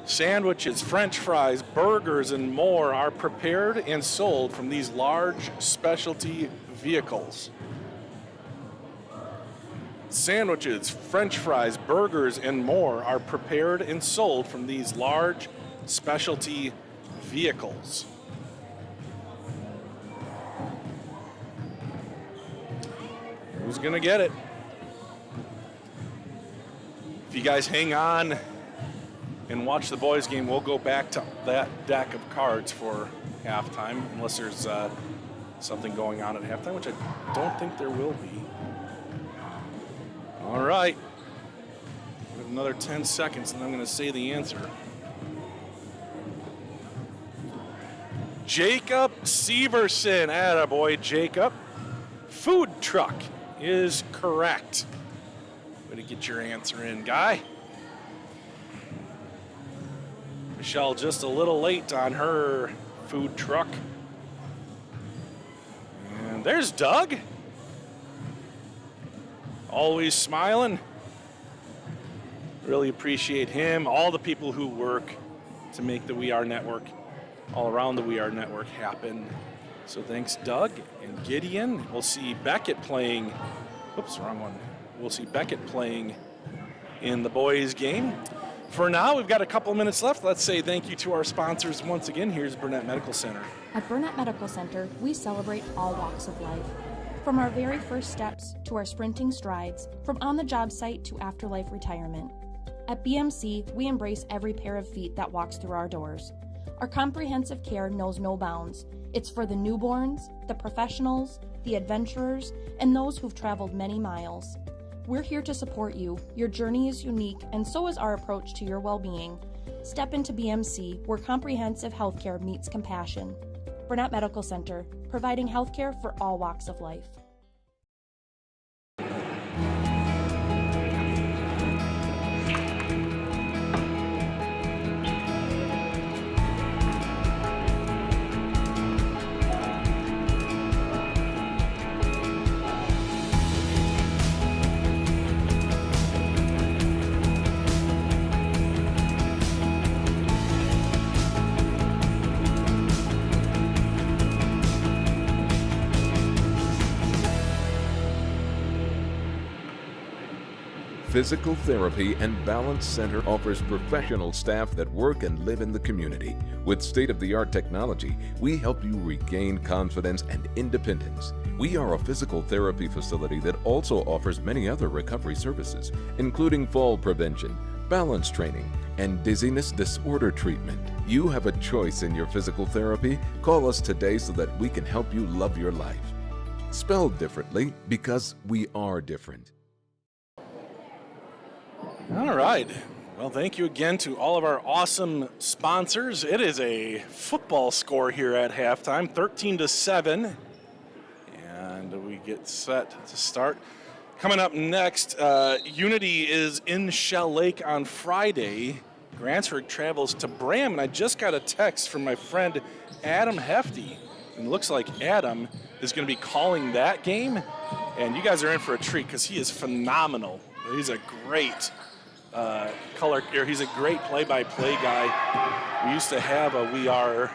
[SPEAKER 1] Sandwiches, French fries, burgers, and more are prepared and sold from these large specialty vehicles. Sandwiches, French fries, burgers, and more are prepared and sold from these large specialty vehicles. Who's gonna get it? If you guys hang on and watch the boys' game, we'll go back to that deck of cards for halftime, unless there's something going on at halftime, which I don't think there will be. All right. We have another 10 seconds, and I'm going to say the answer. Jacob Severson. Attaboy, Jacob. Food truck is correct. Way to get your answer in, guy. Michelle just a little late on her food truck. And there's Doug. Always smiling. Really appreciate him, all the people who work to make the We Are Network, all around the We Are Network happen. So thanks, Doug and Gideon. We'll see Beckett playing, oops, wrong one. We'll see Beckett playing in the boys' game. For now, we've got a couple minutes left. Let's say thank you to our sponsors once again. Here's Burnett Medical Center.
[SPEAKER 4] At Burnett Medical Center, we celebrate all walks of life. From our very first steps to our sprinting strides, from on-the-job site to afterlife retirement. At BMC, we embrace every pair of feet that walks through our doors. Our comprehensive care knows no bounds. It's for the newborns, the professionals, the adventurers, and those who've traveled many miles. We're here to support you. Your journey is unique, and so is our approach to your well-being. Step into BMC, where comprehensive healthcare meets compassion. Burnett Medical Center, providing healthcare for all walks of life.
[SPEAKER 5] Physical Therapy and Balance Center offers professional staff that work and live in the community. With state-of-the-art technology, we help you regain confidence and independence. We are a physical therapy facility that also offers many other recovery services, including fall prevention, balance training, and dizziness disorder treatment. You have a choice in your physical therapy. Call us today so that we can help you love your life. Spelled differently because we are different.
[SPEAKER 1] All right. Well, thank you again to all of our awesome sponsors. It is a football score here at halftime, 13-7. And we get set to start. Coming up next, Unity is in Shell Lake on Friday. Grantsburg travels to Bram, and I just got a text from my friend Adam Hefty. And it looks like Adam is going to be calling that game. And you guys are in for a treat because he is phenomenal. He's a great he's a great play-by-play guy. We used to have a We Are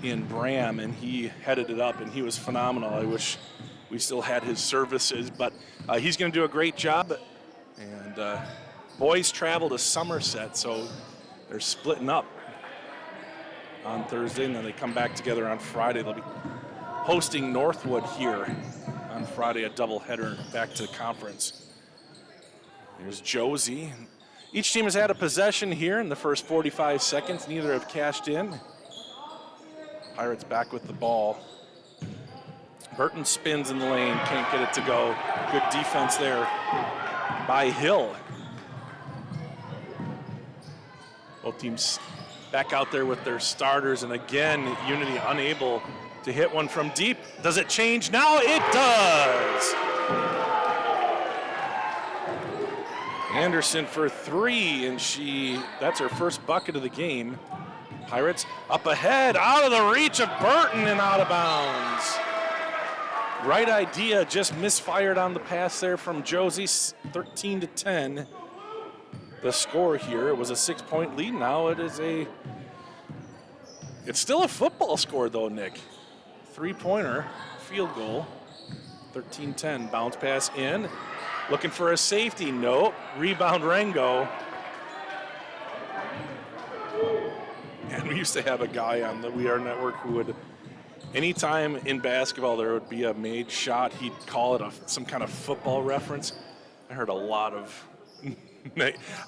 [SPEAKER 1] in Bram, and he headed it up, and he was phenomenal. I wish we still had his services, but he's going to do a great job. And boys travel to Somerset, so they're splitting up on Thursday, and then they come back together on Friday. They'll be hosting Northwood here on Friday, a doubleheader back to the conference. There's Josie. Each team has had a possession here in the first 45 seconds. Neither have cashed in. Pirates back with the ball. Burton spins in the lane, can't get it to go. Good defense there by Hill. Both teams back out there with their starters, and again, Unity unable to hit one from deep. Does it change now? It does! Anderson for three, and that's her first bucket of the game. Pirates up ahead, out of the reach of Burton and out of bounds. Right idea, just misfired on the pass there from Josie. 13-10. The score here, it was a 6-point lead. Now it's still a football score though, Nick. 3-pointer, field goal. 13-10, bounce pass in. Looking for a safety, nope. Rebound Rango. And we used to have a guy on the We Are Network who would, anytime in basketball there would be a made shot, he'd call it some kind of football reference. I heard a lot of,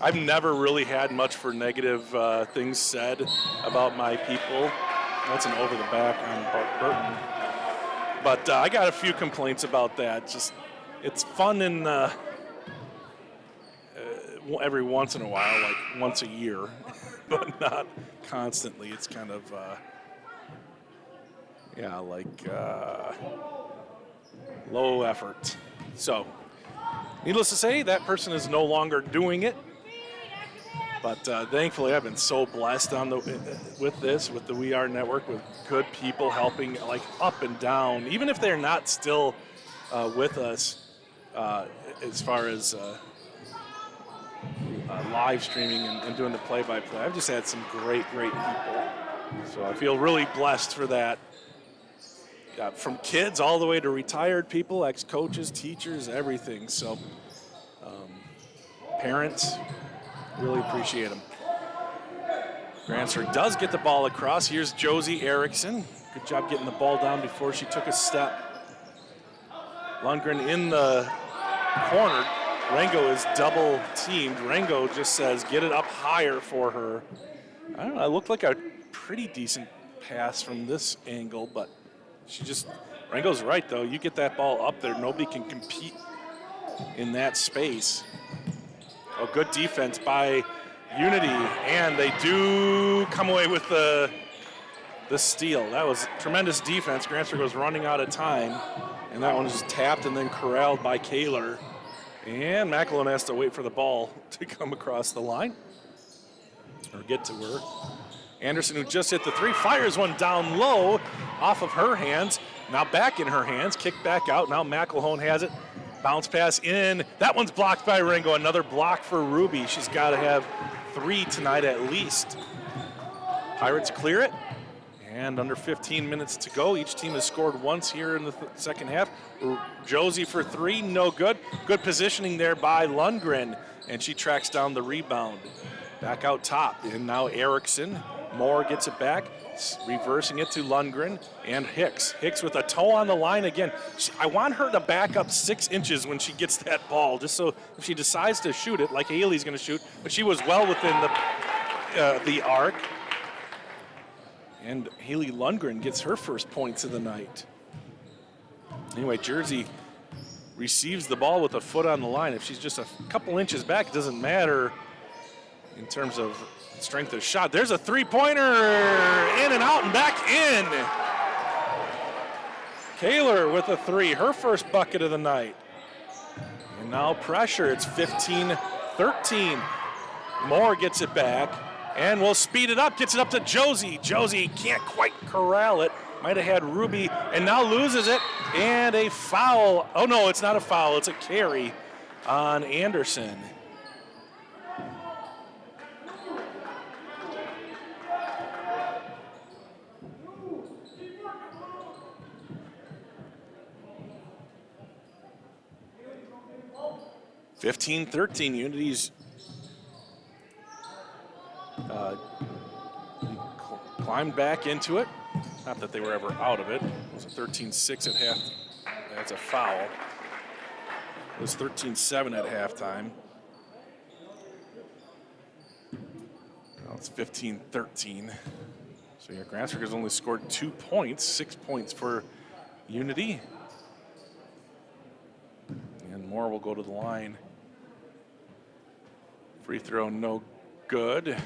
[SPEAKER 1] I've never really had much for negative things said about my people. That's an over the back on Burton. But I got a few complaints about that. Just, it's fun in every once in a while, like once a year, but not constantly. It's kind of Yeah, like low effort. So, needless to say, that person is no longer doing it. But thankfully, I've been so blessed with the We Are Network, with good people helping, like up and down, even if they're not still with us as far as live streaming and doing the play-by-play. I've just had some great people. So I feel really blessed for that. From kids all the way to retired people, ex-coaches, teachers, everything. So parents, really appreciate them. Grantsburg does get the ball across. Here's Josie Erickson. Good job getting the ball down before she took a step. Lundgren in the corner. Rango is double teamed. Rango just says, get it up higher for her. I don't know, it looked like a pretty decent pass from this angle, but Rango's right though. You get that ball up there, nobody can compete in that space. A good defense by Unity, and they do come away with the steal. That was tremendous defense. Grantsburg was running out of time, and that one was tapped and then corralled by Kaler. And McElhone has to wait for the ball to come across the line, or get to her. Anderson, who just hit the three, fires one down low off of her hands. Now back in her hands, kick back out. Now McElhone has it. Bounce pass in. That one's blocked by Rango. Another block for Ruby. She's got to have 3 tonight at least. Pirates clear it. And under 15 minutes to go. Each team has scored once here in the second half. Josie for 3, no good. Good positioning there by Lundgren. And she tracks down the rebound. Back out top. And now Erickson. Moore gets it back. Reversing it to Lundgren and Hicks. Hicks with a toe on the line again. I want her to back up 6 inches when she gets that ball, just so if she decides to shoot it, like Haley's going to shoot, but she was well within the arc. And Haley Lundgren gets her first points of the night. Anyway, Jersey receives the ball with a foot on the line. If she's just a couple inches back, it doesn't matter in terms of strength of shot. There's a three-pointer, in and out and back in. Kaler with a 3, her first bucket of the night. And now pressure, it's 15-13. Moore gets it back and will speed it up, gets it up to Josie. Josie can't quite corral it. Might have had Ruby and now loses it. And a foul. Oh no, it's not a foul, it's a carry on Anderson. (15-13) Unity's climbed back into it. Not that they were ever out of it. It was a 13-6 at half. That's a foul. It was 13-7 at halftime. Now it's 15-13. So yeah, Grantsburg has only scored 2 points, 6 points for Unity. And Moore will go to the line. Free throw, no good.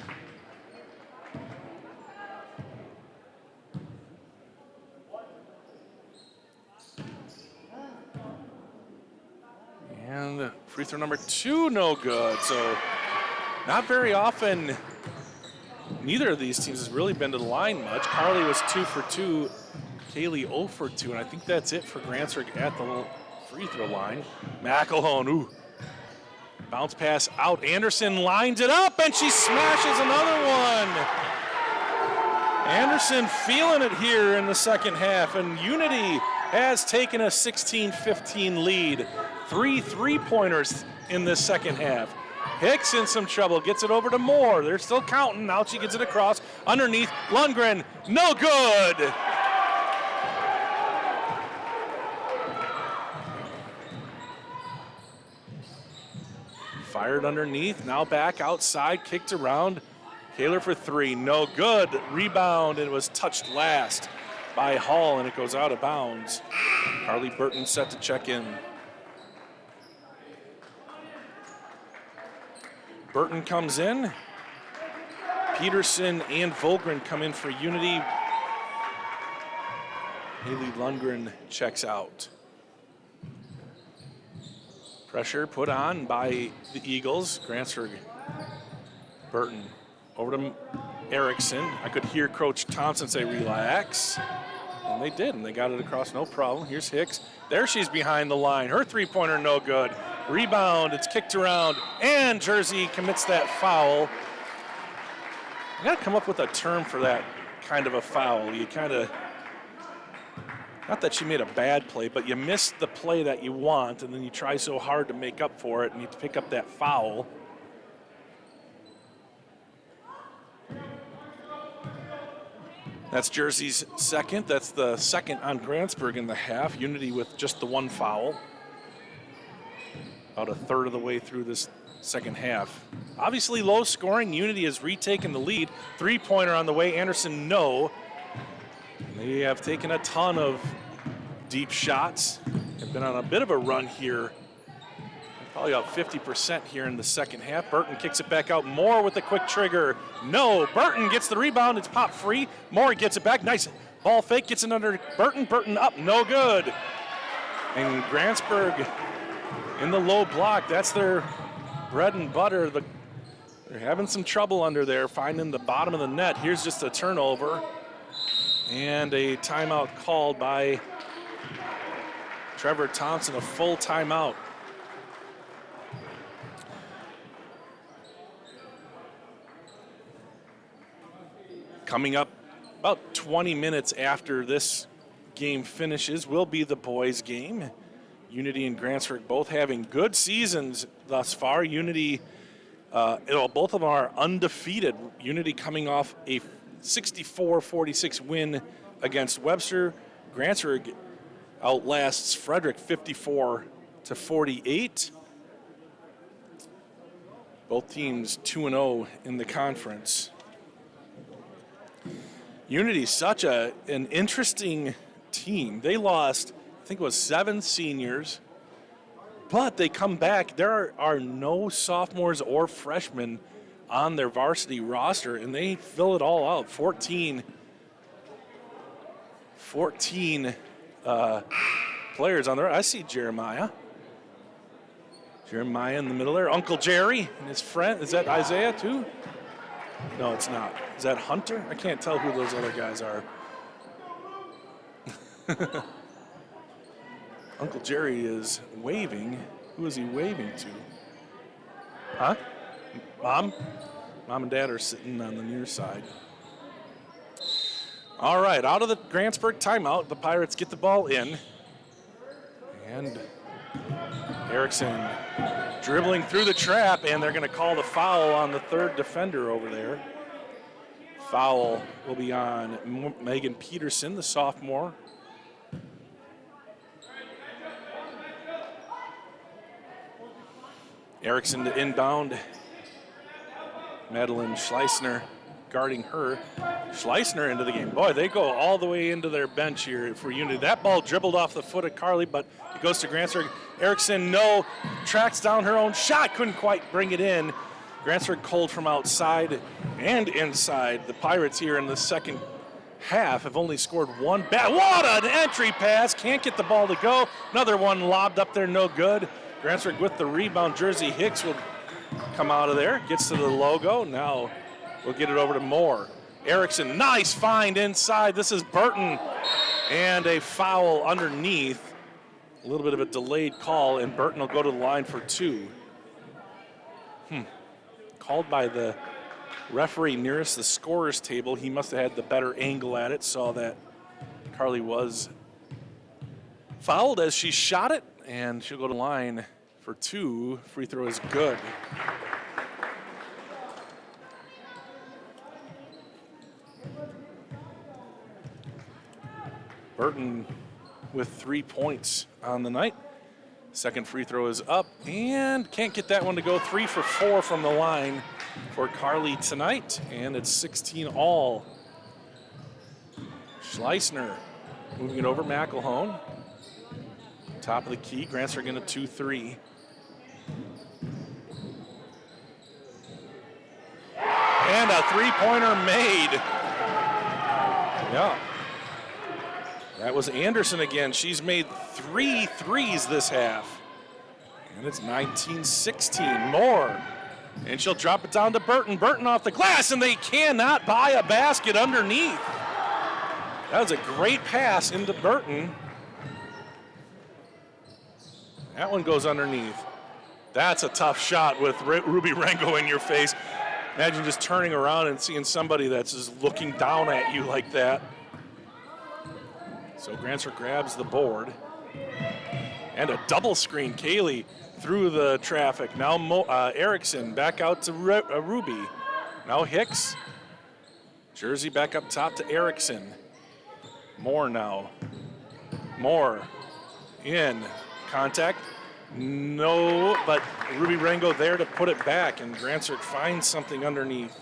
[SPEAKER 1] And free throw number 2, no good. So not very often, neither of these teams has really been to the line much. Carly was 2 for 2, Kaylee 0 for 2, and I think that's it for Grantsburg at the free throw line. McElhone, ooh. Bounce pass out. Anderson lines it up, and she smashes another one. Anderson feeling it here in the second half, and Unity has taken a 16-15 lead. 3 3-pointers in this second half. Hicks in some trouble, gets it over to Moore. They're still counting. Now she gets it across. Underneath, Lundgren, no good. Fired underneath, now back outside, kicked around. Kaler for 3, no good. Rebound, and it was touched last by Hall, and it goes out of bounds. Carly Burton set to check in. Burton comes in. Peterson and Volgren come in for Unity. Haley Lundgren checks out. Pressure put on by the Eagles. Grantsburg, Burton over to Erickson. I could hear Coach Thompson say, relax. And they did, and they got it across, no problem. Here's Hicks. There she's behind the line. Her three-pointer no good. Rebound, it's kicked around, and Jersey commits that foul. You got to come up with a term for that kind of a foul. You kind of, not that she made a bad play, but you missed the play that you want, and then you try so hard to make up for it, and you pick up that foul. That's Jersey's second. That's the second on Grantsburg in the half. Unity with just the one foul. About a third of the way through this second half. Obviously low scoring. Unity has retaken the lead. Three-pointer on the way. Anderson, no. They have taken a ton of deep shots. Have been on a bit of a run here. Probably about 50% here in the second half. Burton kicks it back out. Moore with a quick trigger. No, Burton gets the rebound. It's popped free. Moore gets it back. Nice ball fake. Gets it under Burton. Burton up. No good. And Grantsburg in the low block. That's their bread and butter. They're having some trouble under there, finding the bottom of the net. Here's just a turnover. And a timeout called by Trevor Thompson, a full timeout. Coming up about 20 minutes after this game finishes will be the boys' game. Unity and Grantsburg both having good seasons thus far. Unity, both of them are undefeated. Unity coming off a 64-46 win against Webster. Grantsburg outlasts Frederick 54-48. Both teams 2-0 in the conference. Unity's such an interesting team. They lost, I think it was 7 seniors, but they come back. There are no sophomores or freshmen on their varsity roster, and they fill it all out. 14 players on there. I see Jeremiah. Jeremiah in the middle there. Uncle Jerry and his friend. Is that Isaiah too? No, it's not. Is that Hunter? I can't tell who those other guys are. Uncle Jerry is waving. Who is he waving to? Huh? Mom? Mom and Dad are sitting on the near side. All right, out of the Grantsburg timeout, the Pirates get the ball in. And Erickson dribbling through the trap, and they're going to call the foul on the third defender over there. Foul will be on Megan Peterson, the sophomore. Erickson to inbound. Madeline Schleissner guarding her. Schleissner into the game. Boy, they go all the way into their bench here for Unity. That ball dribbled off the foot of Carly, but it goes to Grantsburg. Erickson, no, tracks down her own shot, couldn't quite bring it in. Grantsburg cold from outside and inside. The Pirates here in the second half have only scored one. What an entry pass, can't get the ball to go. Another one lobbed up there, no good. Grantsburg with the rebound. Jersey Hicks will come out of there, gets to the logo. Now we'll get it over to Moore. Erickson, nice find inside. This is Burton, and a foul underneath. A little bit of a delayed call, and Burton will go to the line for 2. Called by the referee nearest the scorer's table. He must have had the better angle at it, saw that Carly was fouled as she shot it, and she'll go to the line for 2. Free throw is good. Burton with 3 points on the night. Second free throw is up and can't get that one to go. 3 for 4 from the line for Carly tonight, and it's 16 all. Schleissner moving it over. McElhone. Top of the key. Grantsburg in a 2-3. And a three-pointer made. Yeah. That was Anderson again. She's made 3 threes this half. And it's 19-16. Moore. And she'll drop it down to Burton. Burton off the glass, and they cannot buy a basket underneath. That was a great pass into Burton. That one goes underneath. That's a tough shot with Ruby Rango in your face. Imagine just turning around and seeing somebody that's just looking down at you like that. So Grantsburg grabs the board. And a double screen. Kaylee through the traffic. Now Erickson back out to Ruby. Now Hicks. Jersey back up top to Erickson. Moore now. Moore in. Contact. No, but Ruby Rango there to put it back, and Grantsburg finds something underneath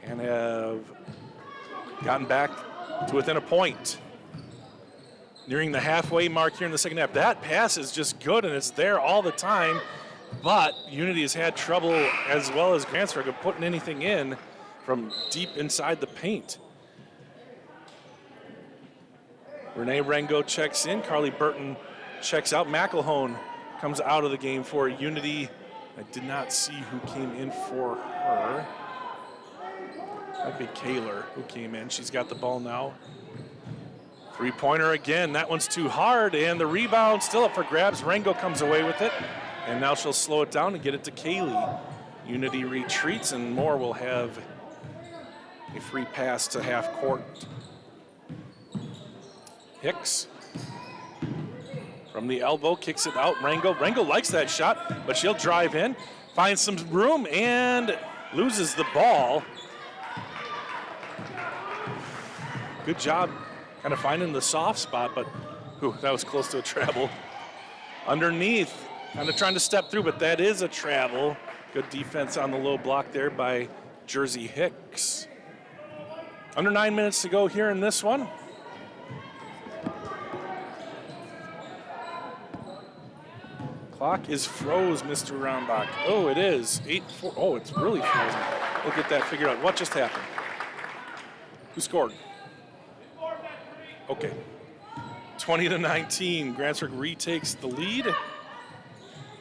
[SPEAKER 1] and have gotten back to within a point. Nearing the halfway mark here in the second half. That pass is just good, and it's there all the time, but Unity has had trouble, as well as Grantsburg, of putting anything in from deep inside the paint. Renee Rango checks in. Carly Burton checks out. McElhone comes out of the game for Unity. I did not see who came in for her. Might be Kaler who came in. She's got the ball now. Three-pointer again. That one's too hard, and the rebound still up for grabs. Rango comes away with it, and now she'll slow it down and get it to Kaylee. Unity retreats, and Moore will have a free pass to half court. Hicks from the elbow kicks it out. Rango likes that shot, but she'll drive in, finds some room, and loses the ball. Good job kind of finding the soft spot, but that was close to a travel. Underneath, kind of trying to step through, but that is a travel. Good defense on the low block there by Jersey Hicks. Under 9 minutes to go here in this one. Clock is froze, Mr. Rombach. Oh, it is. 8-4. Oh, it's really frozen. We'll get that figured out. What just happened? Who scored? Okay. 20-19. Grantsburg retakes the lead.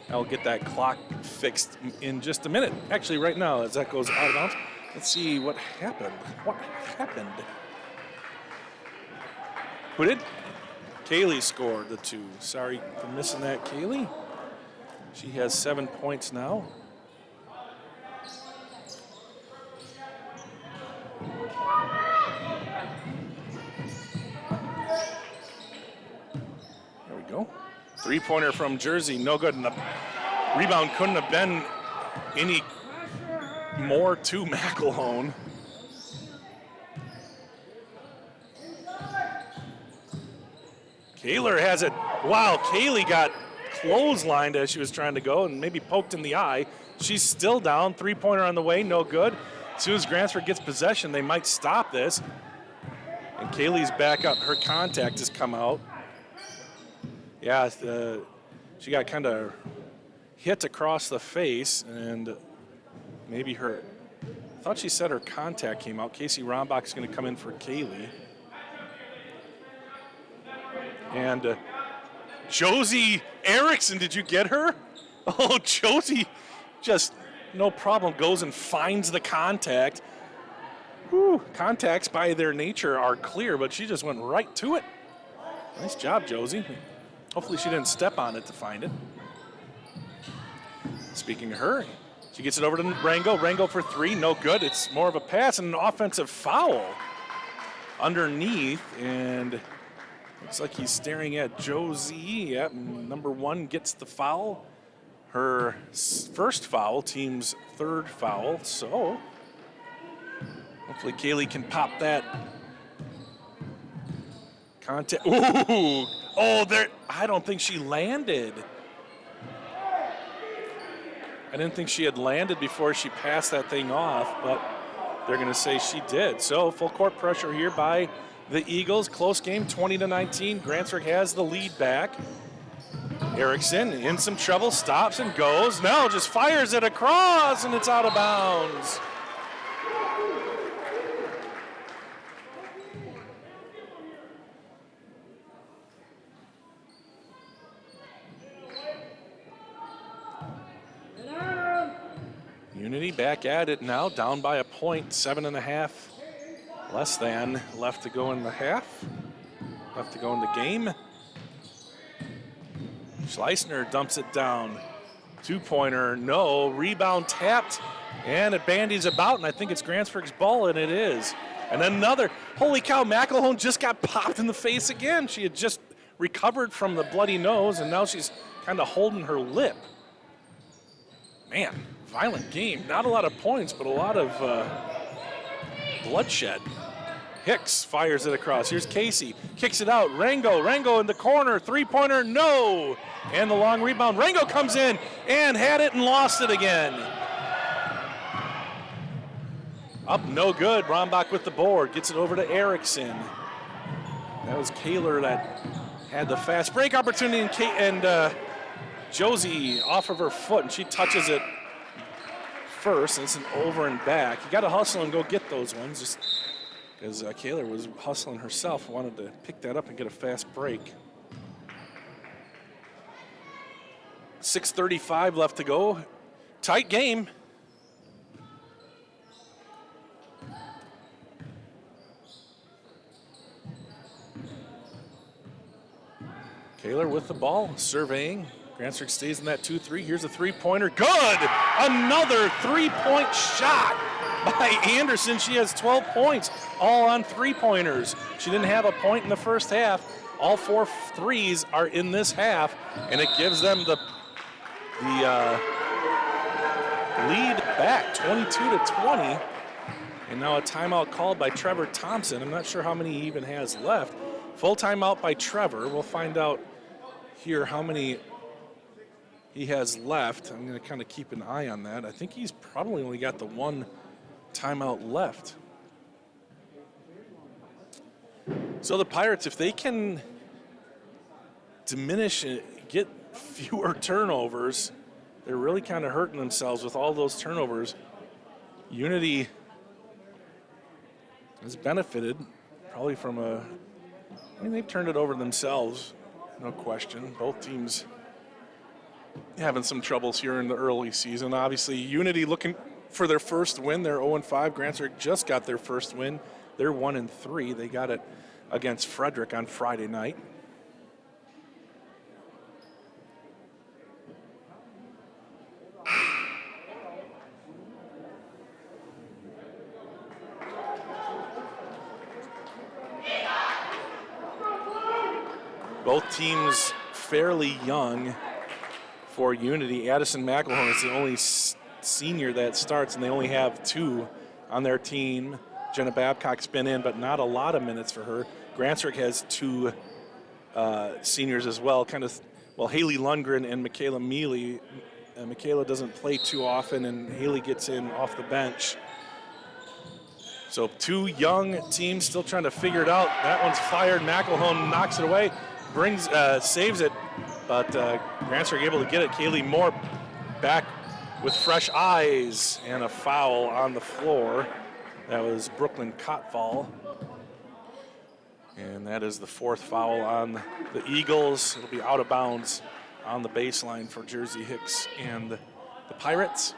[SPEAKER 1] I'll get that clock fixed in just a minute. Actually, right now, as that goes out of bounds, let's see what happened. What happened? Who did? Kaylee scored the 2. Sorry for missing that, Kaylee. She has 7 points now. There we go. Three-pointer from Jersey, no good. And the rebound couldn't have been any more to McElhone. Kaler has it. Wow, Kaylee got clotheslined as she was trying to go and maybe poked in the eye. She's still down. Three-pointer on the way, no good. As soon as Grantsburg gets possession, they might stop this. And Kaylee's back up. Her contact has come out. Yeah, she got kind of hit across the face, and maybe I thought she said her contact came out. Casey Rombach's going to come in for Kaylee. And Josie Erickson, did you get her? Oh, Josie just no problem goes and finds the contact. Whew, contacts by their nature are clear, but she just went right to it. Nice job, Josie. Hopefully she didn't step on it to find it. Speaking of her, she gets it over to Rango. Rango for 3, no good. It's more of a pass and an offensive foul underneath, and looks like he's staring at Josie. Yep, number 1 gets the foul. Her first foul, team's 3rd foul. So hopefully Kaylee can pop that contact. Ooh! Oh, there! I don't think she landed. I didn't think she had landed before she passed that thing off, but they're going to say she did. So full court pressure here by the Eagles. Close game, 20-19. Grantsburg has the lead back. Erickson in some trouble, stops and goes. No, just fires it across, and it's out of bounds. Unity back at it now, down by a point, 7.5 less than left to go in the half, left to go in the game. Schleissner dumps it down. 2-pointer, no, rebound tapped, and it bandies about, and I think it's Grantsburg's ball, and it is. And another, holy cow, McElhone just got popped in the face again. She had just recovered from the bloody nose, and now she's kind of holding her lip. Man, violent game. Not a lot of points, but a lot of bloodshed. Hicks fires it across. Here's Casey, kicks it out. Rango in the corner, 3-pointer, no! And the long rebound. Rango comes in and had it and lost it again. Up, no good. Brombach with the board, gets it over to Erickson. That was Kaler that had the fast break opportunity, and Josie off of her foot, and she touches it first, and it's an over and back. You got to hustle and go get those ones, just because Kaler was hustling herself, wanted to pick that up and get a fast break. 6:35 left to go. Tight game. Kaler with the ball, surveying. Grantsburg stays in that 2-3. Here's a 3-pointer. Good! Another 3-point shot by Anderson. She has 12 points, all on 3-pointers. She didn't have a point in the first half. All 4 threes are in this half, and it gives them the lead back, 22-20. And now a timeout called by Trevor Thompson. I'm not sure how many he even has left. Full timeout by Trevor. We'll find out here how many he has left. I'm going to kind of keep an eye on that. I think he's probably only got the 1 timeout left. So the Pirates, if they can diminish and get fewer turnovers, they're really kind of hurting themselves with all those turnovers. Unity has benefited probably from they've turned it over themselves, no question. Both teams having some troubles here in the early season. Obviously, Unity looking for their first win. They're 0-5. Grantsburg just got their first win. They're 1-3. They got it against Frederick on Friday night. Both teams fairly young for Unity. Addison McElhone is the only senior that starts, and they only have 2 on their team. Jenna Babcock's been in, but not a lot of minutes for her. Grantsburg has 2 seniors as well. Haley Lundgren and Michaela Mealy. Michaela doesn't play too often, and Haley gets in off the bench. So 2 young teams still trying to figure it out. That one's fired. McElhone knocks it away. Saves it, but Grantsburg able to get it. Kaylee Moore back with fresh eyes, and a foul on the floor. That was Brooklyn Kotval. And that is the 4th foul on the Eagles. It'll be out of bounds on the baseline for Jersey Hicks and the Pirates.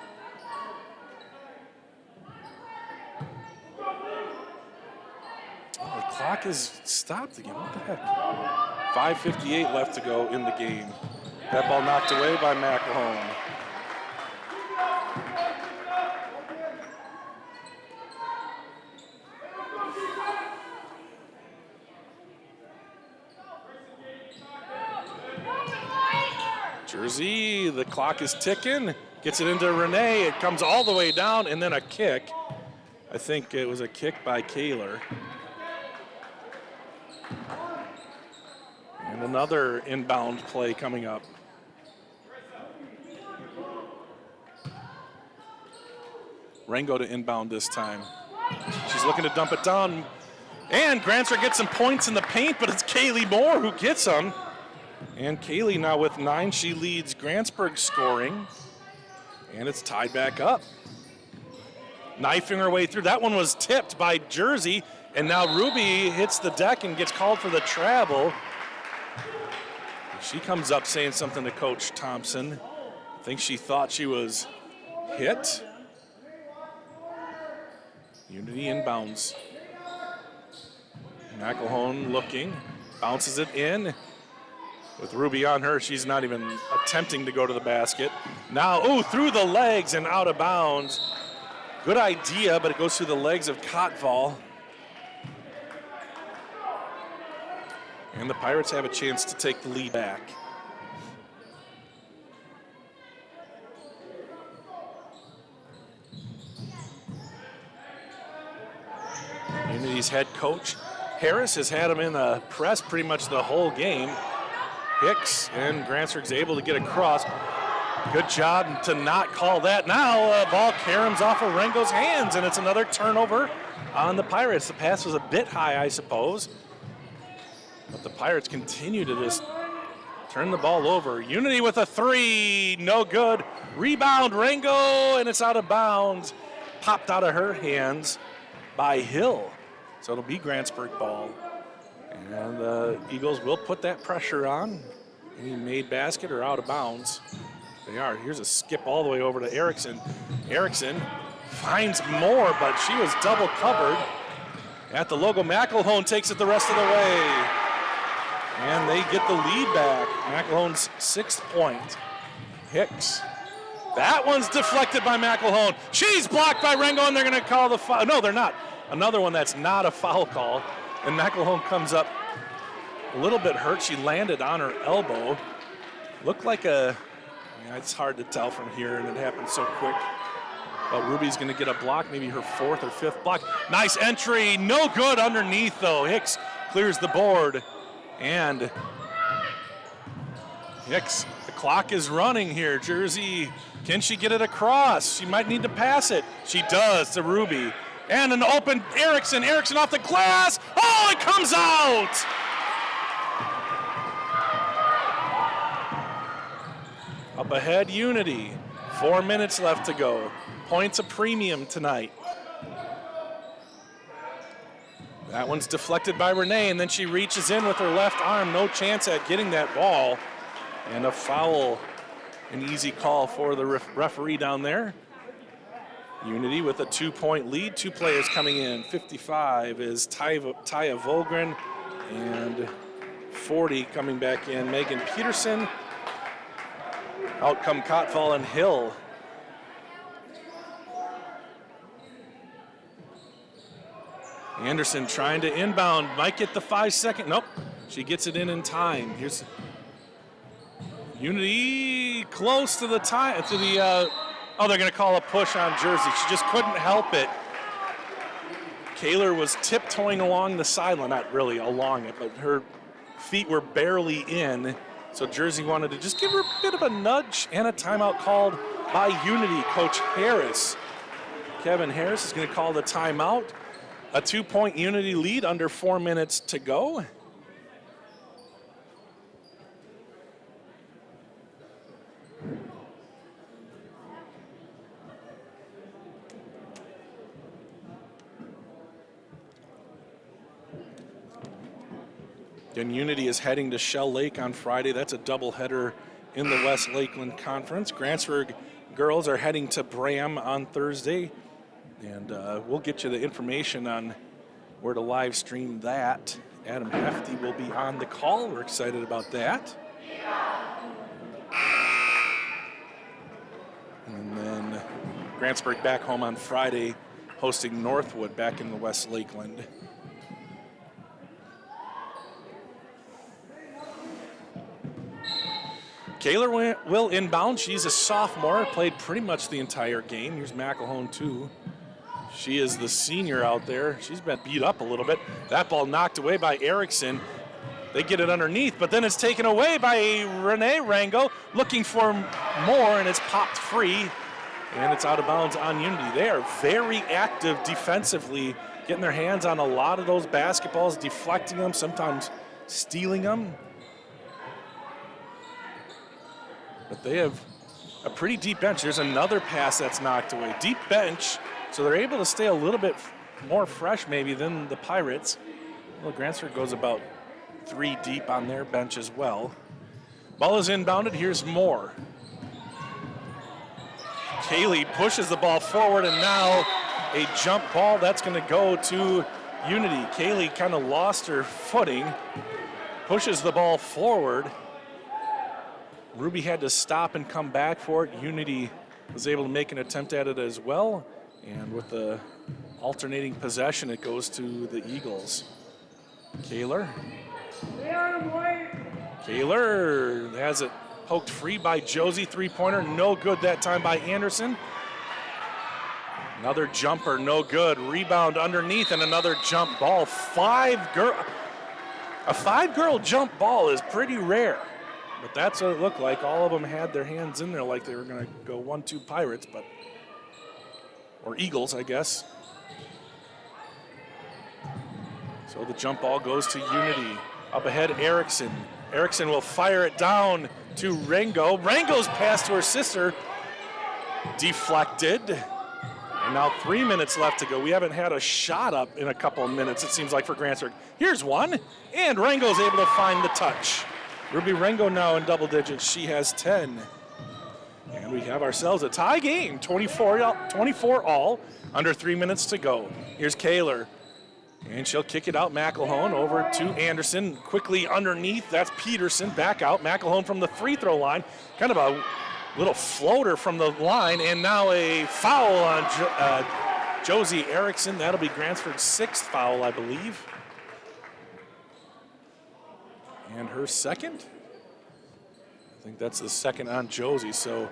[SPEAKER 1] Oh, the clock is stopped again. What the heck? 5:58 left to go in the game. That ball knocked away by McElhone. Jersey, the clock is ticking. Gets it into Renee. It comes all the way down, and then a kick. I think it was a kick by Kaler. And another inbound play coming up. Rango to inbound this time. She's looking to dump it down. And Grantsburg gets some points in the paint, but it's Kaylee Moore who gets them. And Kaylee now with 9. She leads Grantsburg scoring. And it's tied back up. Knifing her way through. That one was tipped by Jersey. And now Ruby hits the deck and gets called for the travel. She comes up saying something to Coach Thompson. I think she thought she was hit. Unity inbounds. McElhone looking, bounces it in. With Ruby on her, she's not even attempting to go to the basket. Now, through the legs and out of bounds. Good idea, but it goes through the legs of Kottval. And the Pirates have a chance to take the lead back. Unity's head coach, Harris, has had him in the press pretty much the whole game. Hicks and Grantsburg's able to get across. Good job to not call that. Now ball caroms off of Rengo's hands, and it's another turnover on the Pirates. The pass was a bit high, I suppose. But the Pirates continue to just turn the ball over. Unity with a three, no good. Rebound, Rengo, and it's out of bounds. Popped out of her hands by Hill. So it'll be Grantsburg ball. And the Eagles will put that pressure on. Any made basket or out of bounds. They are. Here's a skip all the way over to Erickson. Erickson finds more, but she was double covered at the logo. McElhone takes it the rest of the way. And they get the lead back. McElhone's 6th point. Hicks. That one's deflected by McElhone. She's blocked by Rengo, and they're going to call the foul. No, they're not. Another one that's not a foul call. And McElhone comes up a little bit hurt. She landed on her elbow. Looked like it's hard to tell from here, and it happened so quick. But Ruby's going to get a block, maybe her 4th or 5th block. Nice entry, no good underneath though. Hicks clears the board, and Hicks, the clock is running here. Jersey, can she get it across? She might need to pass it. She does to Ruby. And an open Erickson. Erickson off the glass. Oh, it comes out! Up ahead, Unity. 4 minutes left to go. Points a premium tonight. That one's deflected by Renee, and then she reaches in with her left arm. No chance at getting that ball. And a foul. An easy call for the referee down there. Unity with a 2-point lead. 2 players coming in. 55 is Taya Volgren, and 40 coming back in, Megan Peterson. Out come Kottval and Hill. Anderson trying to inbound, might get the 5-second. Nope, she gets it in time. Here's Unity close to the time, they're going to call a push on Jersey. She just couldn't help it. Kaler was tiptoeing along the sideline, not really along it, but her feet were barely in. So Jersey wanted to just give her a bit of a nudge, and a timeout called by Unity. Coach Harris, Kevin Harris, is going to call the timeout. A 2-point Unity lead, under 4 minutes to go. And Unity is heading to Shell Lake on Friday. That's a doubleheader in the West Lakeland Conference. Grantsburg girls are heading to Bram on Thursday. And we'll get you the information on where to live stream that. Adam Hefty will be on the call. We're excited about that. And then Grantsburg back home on Friday, hosting Northwood back in the West Lakeland. Kaler will inbound. She's a sophomore, played pretty much the entire game. Here's McElhone too. She is the senior out there. She's been beat up a little bit. That ball knocked away by Erickson. They get it underneath, but then it's taken away by Renee Rango, looking for more, and it's popped free, and it's out of bounds on Unity. They are very active defensively, getting their hands on a lot of those basketballs, deflecting them, sometimes stealing them. But they have a pretty deep bench. There's another pass that's knocked away. Deep bench, so they're able to stay a little bit more fresh maybe than the Pirates. Well, Grantsburg goes about 3 deep on their bench as well. Ball is inbounded. Here's Moore. Kaylee pushes the ball forward, and now a jump ball. That's going to go to Unity. Kaylee kind of lost her footing, pushes the ball forward. Ruby had to stop and come back for it. Unity was able to make an attempt at it as well. And with the alternating possession, it goes to the Eagles. Kaler has it poked free by Josie. Three-pointer, no good that time by Anderson. Another jumper, no good. Rebound underneath and another jump ball. A five-girl jump ball is pretty rare, but that's what it looked like. All of them had their hands in there like they were going to go 1-2 Pirates, or Eagles, I guess. So the jump ball goes to Unity. Up ahead, Erickson. Erickson will fire it down to Rango. Rango's pass to her sister, deflected. And now 3 minutes left to go. We haven't had a shot up in a couple of minutes, it seems like, for Grantsburg. Here's one, and Rango's able to find the touch. Ruby Rango now in double digits. She has 10. And we have ourselves a tie game, 24 all, under 3 minutes to go. Here's Kaler. And she'll kick it out. McElhone over to Anderson. Quickly underneath. That's Peterson. Back out. McElhone from the free throw line. Kind of a little floater from the line. And now a foul on Josie Erickson. That'll be Grantsburg's 6th foul, I believe. And her second? I think that's the second on Josie. So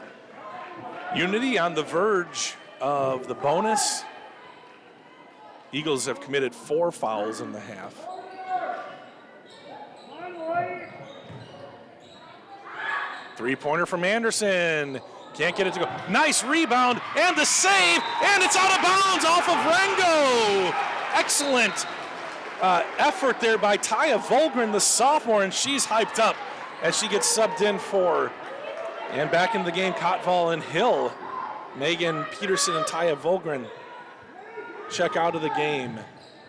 [SPEAKER 1] Unity on the verge of the bonus. Eagles have committed 4 fouls in the half. Three-pointer from Anderson. Can't get it to go. Nice rebound and the save, and it's out of bounds off of Rango. Excellent effort there by Taya Volgren, the sophomore, and she's hyped up as she gets subbed in for. And back in the game, Kottval and Hill. Megan Peterson and Taya Volgren check out of the game.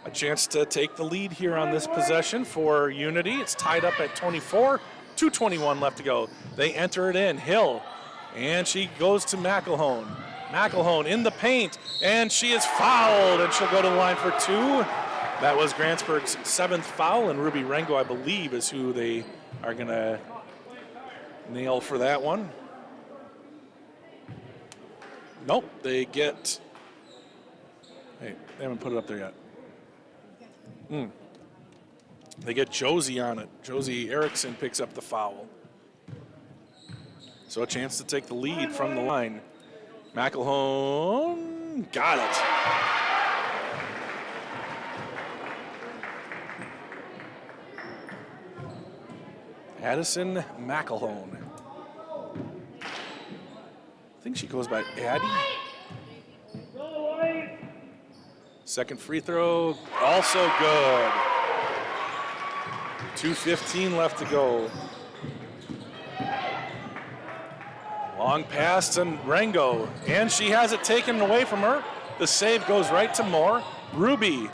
[SPEAKER 1] A chance to take the lead here on this possession for Unity. It's tied up at 24, 2:21 left to go. They enter it in, Hill, and she goes to McElhone. McElhone in the paint, and she is fouled, and she'll go to the line for 2. That was Grantsburg's 7th foul, and Ruby Rango, I believe, is who they are gonna nail for that one. Nope, they get, hey, they haven't put it up there yet. They get Josie on it. Josie Erickson picks up the foul. So a chance to take the lead from the line. McElhone got it. Addison McElhone. I think she goes by Addie. Second free throw, also good. 2:15 left to go. Long pass to Rango, and she has it taken away from her. The save goes right to Moore. Ruby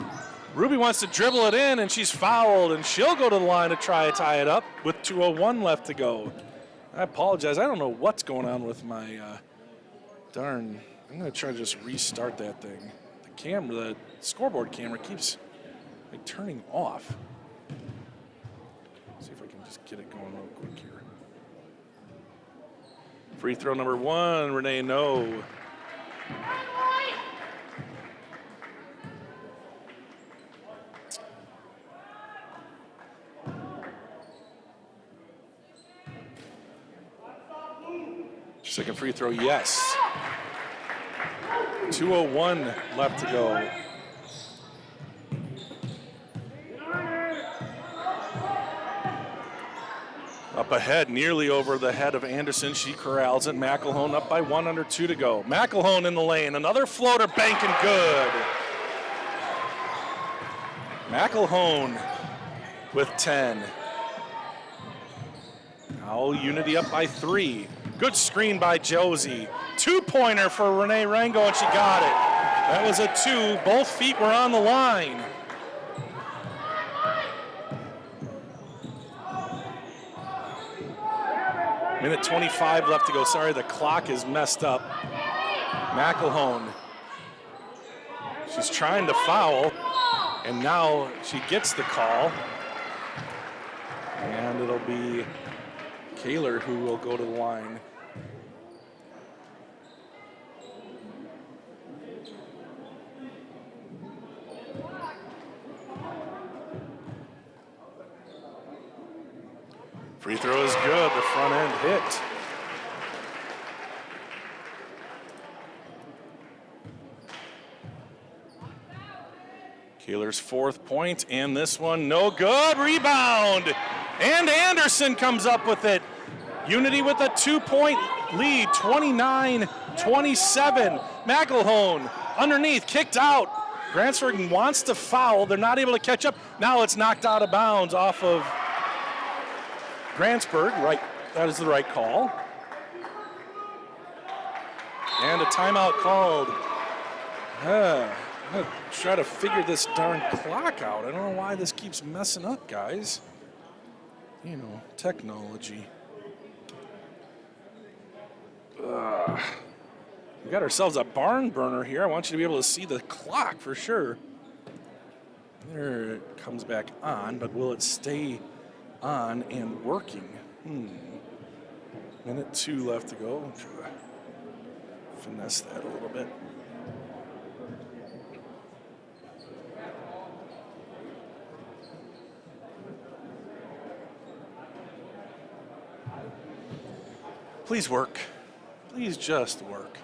[SPEAKER 1] wants to dribble it in, and she's fouled, and she'll go to the line to try to tie it up with 2:01 left to go. I apologize. I don't know what's going on with my I'm going to try to just restart that thing. The scoreboard camera keeps like turning off. See if I can just get it going real quick here. Free throw number 1, Renee No. Second free throw, yes. 2:01 left to go. Up ahead, nearly over the head of Anderson. She corrals it. McElhone up by 1 under 2 to go. McElhone in the lane. Another floater, banking good. McElhone with 10. Now Unity up by 3. Good screen by Josie. 2-pointer for Renee Rango, and she got it. That was a 2. Both feet were on the line. Minute 25 left to go. Sorry, the clock is messed up. McElhone She's trying to foul, and now she gets the call. And it'll be Kaler who will go to the line. Free throw is good, the front end hit. Kaler's 4th point, and this one no good. Rebound, and Anderson comes up with it. Unity with a 2-point lead, 29-27. McElhone underneath, kicked out. Grantsburg wants to foul. They're not able to catch up. Now it's knocked out of bounds off of Grantsburg. Right, that is the right call. And a timeout called. I'm gonna try to figure this darn clock out. I don't know why this keeps messing up, guys. You know, technology. We got ourselves a barn burner here. I want you to be able to see the clock for sure. There it comes back on, but will it stay on and working? Minute 2 left to go. Try to finesse that a little bit. Please work. Please just work.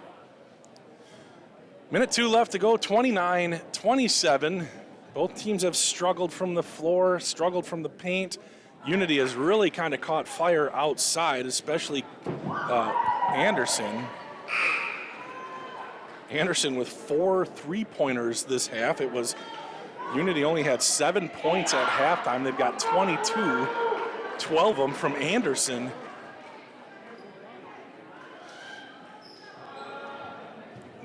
[SPEAKER 1] Minute 2 left to go, 29-27. Both teams have struggled from the floor, struggled from the paint. Unity has really kind of caught fire outside, especially Anderson. Anderson with 4 3-pointers this half. It was Unity only had 7 points at halftime. They've got 22, 12 of them from Anderson.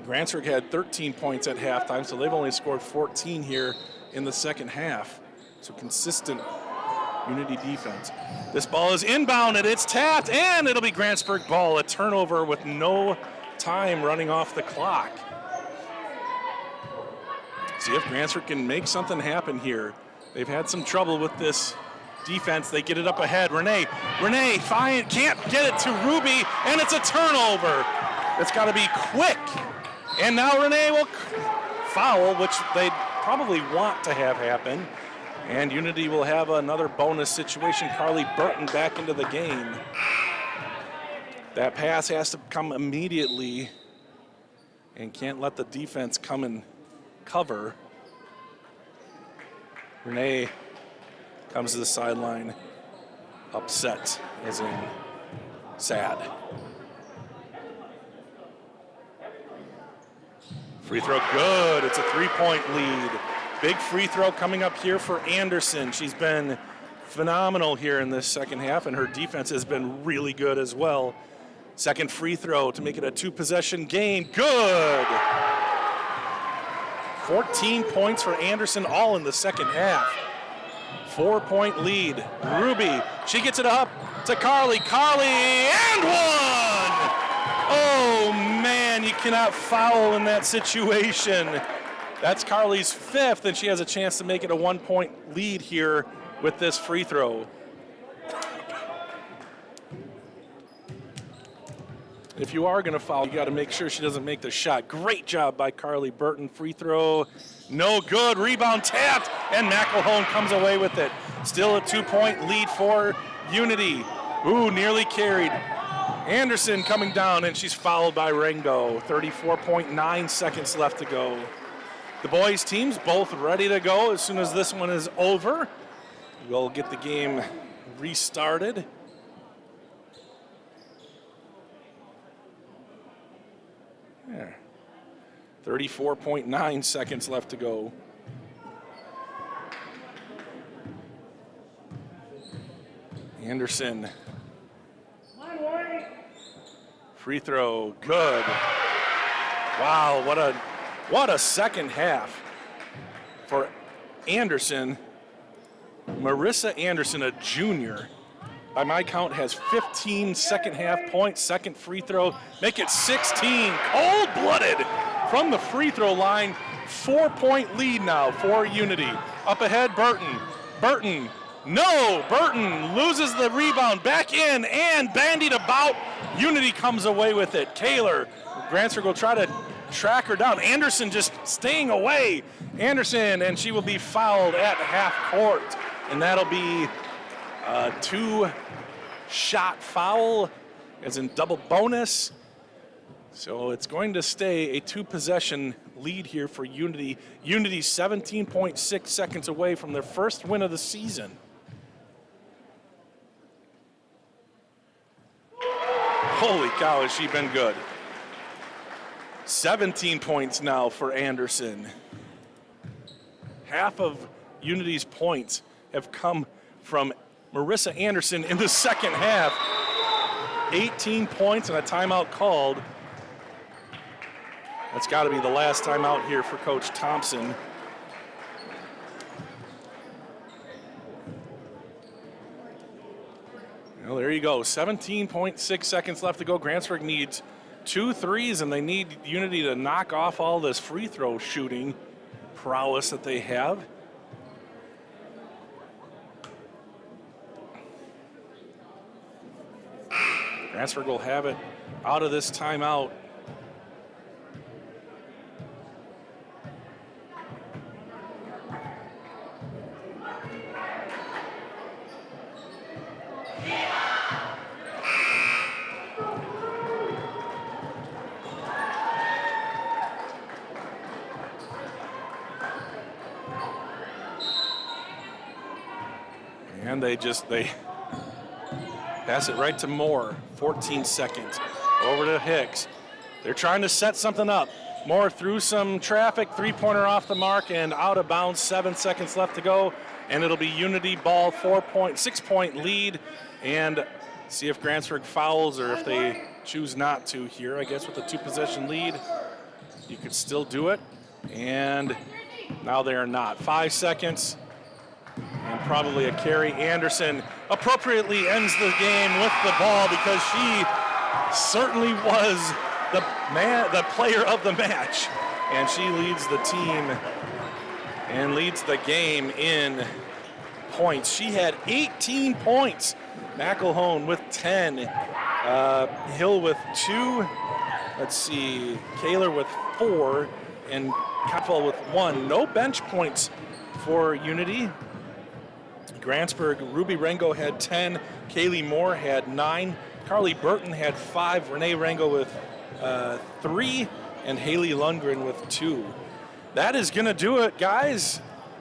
[SPEAKER 1] Grantsburg had 13 points at halftime, so they've only scored 14 here in the second half. So consistent Unity defense. This ball is inbounded, it's tapped, and it'll be Grantsburg ball. A turnover with no time running off the clock. See if Grantsburg can make something happen here. They've had some trouble with this defense. They get it up ahead. Renee, fine, can't get it to Ruby, and it's a turnover. It's got to be quick. And now Renee will foul, which they probably want to have happen. And Unity will have another bonus situation. Carly Burton back into the game. That pass has to come immediately and can't let the defense come and cover. Renee comes to the sideline upset, as in sad. Free throw good, it's a 3-point lead. Big free throw coming up here for Anderson. She's been phenomenal here in this second half, and her defense has been really good as well. Second free throw to make it a 2-possession game, good! 14 points for Anderson, all in the second half. 4-point lead. Ruby, she gets it up to Carly, and one! Oh man, you cannot foul in that situation. That's Carly's 5th, and she has a chance to make it a 1-point lead here with this free throw. If you are going to foul, you got to make sure she doesn't make the shot. Great job by Carly Burton. Free throw, no good. Rebound tapped, and McElhone comes away with it. Still a 2-point lead for Unity. Ooh, nearly carried. Anderson coming down, and she's fouled by Rango. 34.9 seconds left to go. The boys' teams both ready to go. As soon as this one is over, we'll get the game restarted. There. 34.9 seconds left to go. Anderson. Free throw, good. Wow, what a second half for Anderson. Marissa Anderson, a junior, by my count, has 15 second half points. Second free throw, make it 16. Cold-blooded from the free throw line. 4-point lead now for Unity. Up ahead, Burton. Burton loses the rebound, back in and bandied about. Unity comes away with it. Kaler, Grantsburg will try to track her down. Anderson just staying away. Anderson, and she will be fouled at half court. And that'll be a 2-shot foul, as in double bonus. So it's going to stay a 2-possession lead here for Unity. Unity 17.6 seconds away from their first win of the season. Holy cow, has she been good. 17 points now for Anderson. Half of Unity's points have come from Marissa Anderson in the second half. 18 points and a timeout called. That's got to be the last timeout here for Coach Thompson. Well, there you go. 17.6 seconds left to go. Grantsburg needs 2 threes, and they need Unity to knock off all this free throw shooting prowess that they have. Grantsburg will have it out of this timeout. And they pass it right to Moore. 14 seconds. Over to Hicks. They're trying to set something up. Moore through some traffic. 3-pointer off the mark and out of bounds. 7 seconds left to go. And it'll be Unity ball. 6-point lead. And see if Grantsburg fouls or if they choose not to here. I guess with a 2-possession lead, you could still do it. And now they are not. 5 seconds. And probably a carry. Anderson appropriately ends the game with the ball because she certainly was the player of the match. And she leads the team and leads the game in points. She had 18 points. McElhone with 10. Hill with 2. Let's see. Kaler with 4. And Koppel with 1. No bench points for Unity. Grantsburg, Ruby Rengo had 10, Kaylee Moore had 9, Carly Burton had 5, Renee Rengo with 3, and Haley Lundgren with 2. That is going to do it, guys.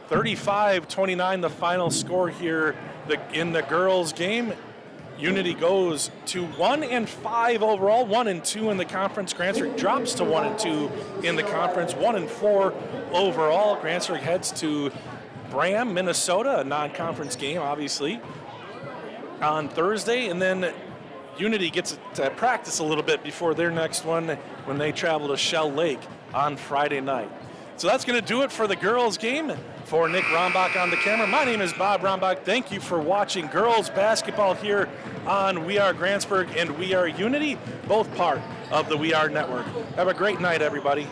[SPEAKER 1] 35-29, the final score here in the girls' game. Unity goes to 1-5 overall, 1-2 in the conference. Grantsburg drops to 1-2 in the conference, 1-4 overall. Grantsburg heads to Bram, Minnesota, a non-conference game, obviously, on Thursday. And then Unity gets to practice a little bit before their next one when they travel to Shell Lake on Friday night. So that's going to do it for the girls' game. For Nick Rombach on the camera, my name is Bob Rombach. Thank you for watching girls basketball here on We Are Grantsburg and We Are Unity, both part of the We Are Network. Have a great night, everybody.